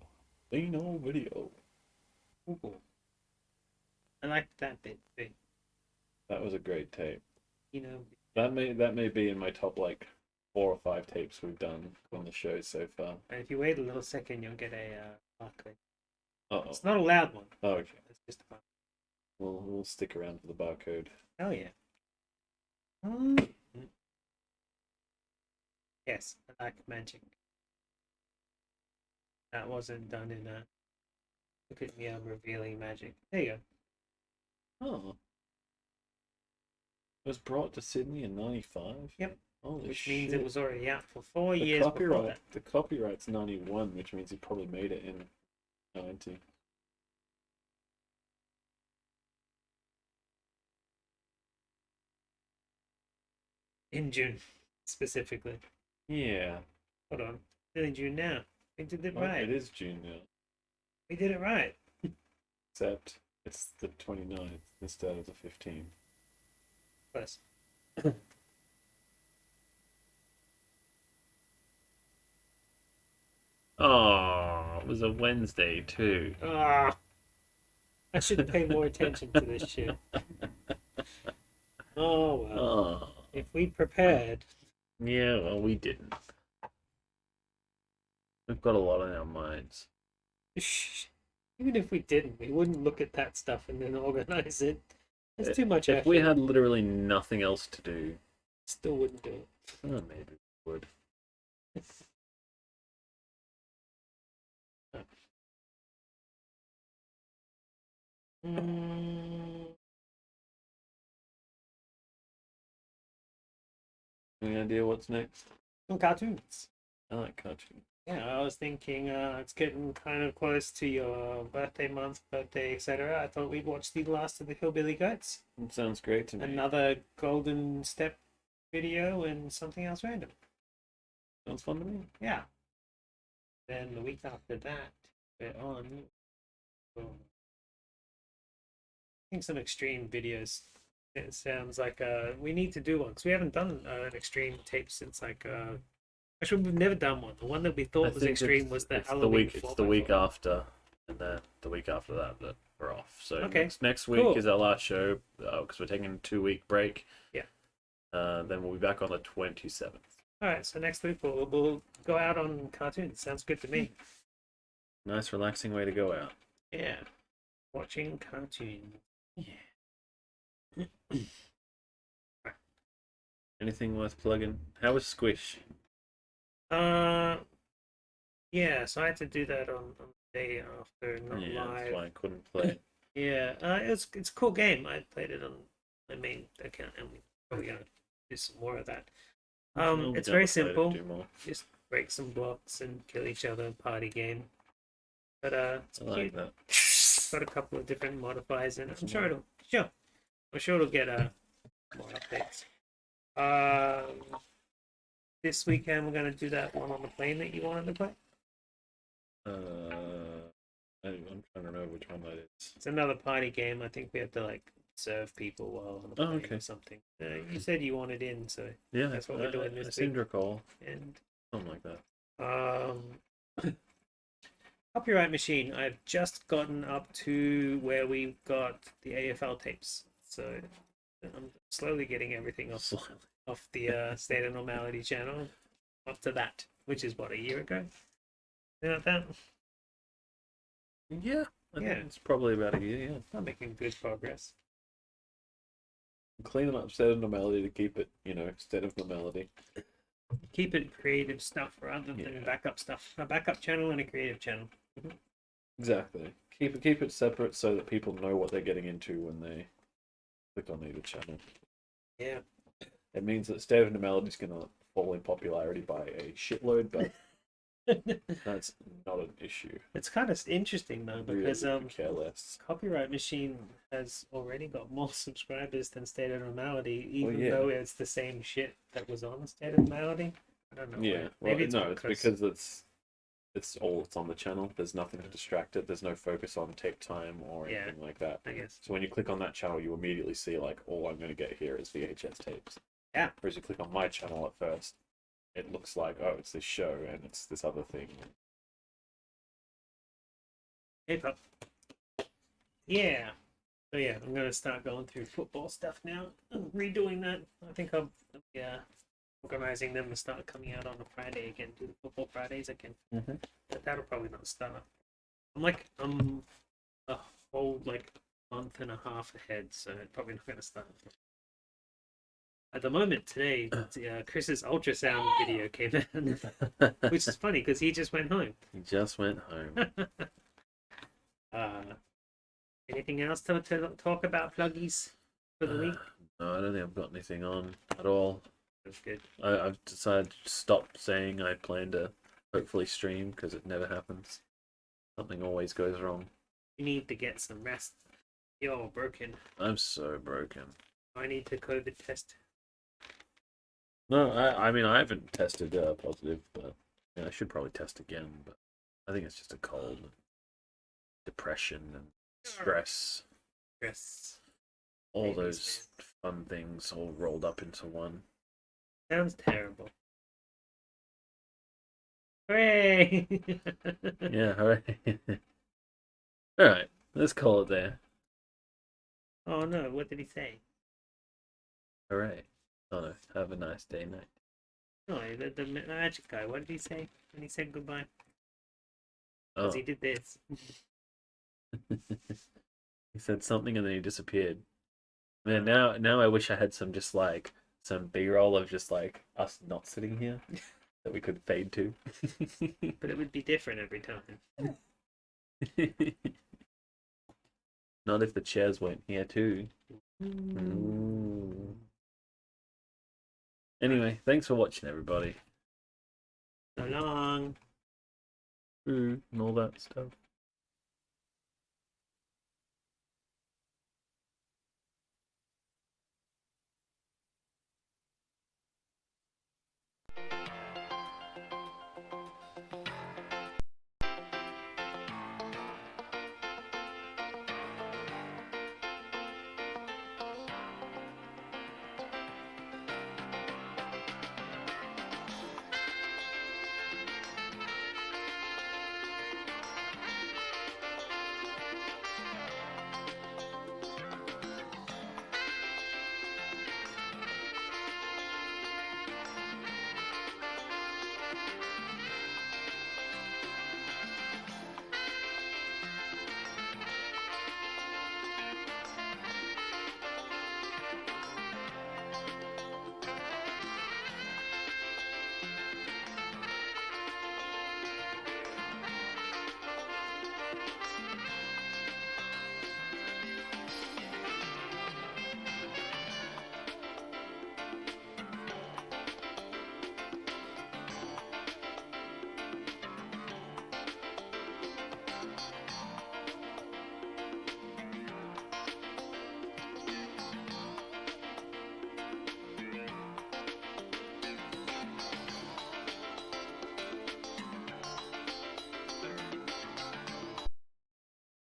Dino video. Ooh. I liked that bit too. That was a great tape. You know, That may be in my top like 4 or 5 tapes we've done on the show so far. and if you wait a little second, you'll get a barcode. Uh oh. It's not a loud one. Oh, okay. It's just a barcode. We'll stick around for the barcode. Oh yeah. Mm. Yes, I like magic. That wasn't done in a. Look at me, I'm revealing magic. There you go. Oh. It was brought to Sydney in '95. Yep. Holy Which shit. means it was already out for 4 the years before copyright. that. The copyright's '91, which means he probably made it in '90. In June, specifically. Yeah. Hold on. It's in June now. We did it Oh, right. it is June now. We did it right. Except it's the 29th instead of the 15th. Close. Oh, it was a Wednesday too. Ah, I should pay more attention to this shit. Oh well. Oh. If we prepared, Yeah, well, we didn't. We've got a lot on our minds. even if we didn't, we wouldn't look at that stuff and then organize it. It's too much If effort. we had literally nothing else to do, Still wouldn't do it. oh, maybe we would. Mm, Any idea what's next? some cartoons. I like cartoons. Yeah, I was thinking it's getting kind of close to your birthday month, birthday, etc. I thought we'd watch the last of the Hillbilly Goats, It sounds great to me. another Golden Step video, and something else random. Sounds fun to me. Yeah. Then the week after that, we're on. I think some extreme videos. It sounds like we need to do one because we haven't done an extreme tape since like actually we've never done one. The one that we thought was extreme was the it's Halloween. It's the week after, and then the week after that we're off. So Okay, next week cool. is our last show because we're taking a 2-week break. Yeah. Then we'll be back on the 27th. All right, so next week we'll go out on cartoons. Sounds good to me. Nice, relaxing way to go out. Yeah, watching cartoons. Anything worth plugging? How was Squish? Yeah, so I had to do that on the day after, not Yeah, that's live. why I couldn't play. Yeah, it's a cool game. I played it on my main account, and we're probably gonna do some more of that. I'll It's never very played it, simple. do more. Just break some blocks and kill each other. Party game. But it's I like cute. that. Got a couple of different modifiers in it. I'm sure it'll get more updates. This weekend we're gonna do that one on the plane that you wanted to play. I'm trying to remember which one that is. It's another party game. I think we have to like serve people while on the Oh, plane okay. or something. You said you wanted in, so Yeah, that's what we're doing I this seem week. to recall And something like that. Copyright Machine. I've just gotten up to where we got the AFL tapes, so I'm slowly getting everything off the State of Normality channel up to that, which is what, a year ago. You know that? Yeah, I Yeah. think it's probably about a year. Yeah, I'm making good progress. cleaning up State of Normality to keep it, State of Normality. Keep it creative stuff rather than Yeah. backup stuff. A backup channel and a creative channel. Exactly. Keep it separate so that people know what they're getting into when they click on either channel. Yeah. It means that State of Normality is going to fall in popularity by a shitload, but that's not an issue. It's kind of interesting though, because Really could care less. Copyright Machine has already got more subscribers than State of Normality, even yeah. though it's the same shit that was on State of Normality. I don't know. Yeah, Maybe it's because it's all that's on the channel. There's nothing to distract it. There's no focus on take time or anything like that. I guess. So when you click on that channel, you immediately see like, all I'm going to get here is VHS tapes. Yeah. Whereas you click on my channel at first, it looks like, oh, it's this show and it's this other thing. Hey, pup. Yeah. So yeah, I'm gonna start going through football stuff now. I'm redoing that. I think I'll organizing them to start coming out on a Friday again. Do the football Fridays again. Mm-hmm. But that'll probably not start. I'm a whole month and a half ahead, so it's probably not gonna start. At the moment today, Chris's ultrasound video came in, which is funny because he just went home. He just went home. Anything else to talk about, pluggies, for the week? No, I don't think I've got anything on at all. That's good. I've decided to stop saying I plan to hopefully stream because it never happens. Something always goes wrong. You need to get some rest. You're broken. I'm so broken. I need to COVID test. No, I mean I haven't tested positive, but I should probably test again. But I think it's just a cold, and depression, and stress. All Babies, those fun things all rolled up into one. Sounds terrible. Hooray! Yeah, hooray. Alright, let's call it there. Oh no, what did he say? Hooray. Oh no, have a nice day, night. No, the magic guy, what did he say when he said goodbye? Oh, Because he did this. he said something and then he disappeared. Man, now I wish I had some B-roll of just like us not sitting here that we could fade to. But it would be different every time. Not if the chairs weren't here too. Ooh. Anyway, thanks for watching, everybody. So long. And all that stuff.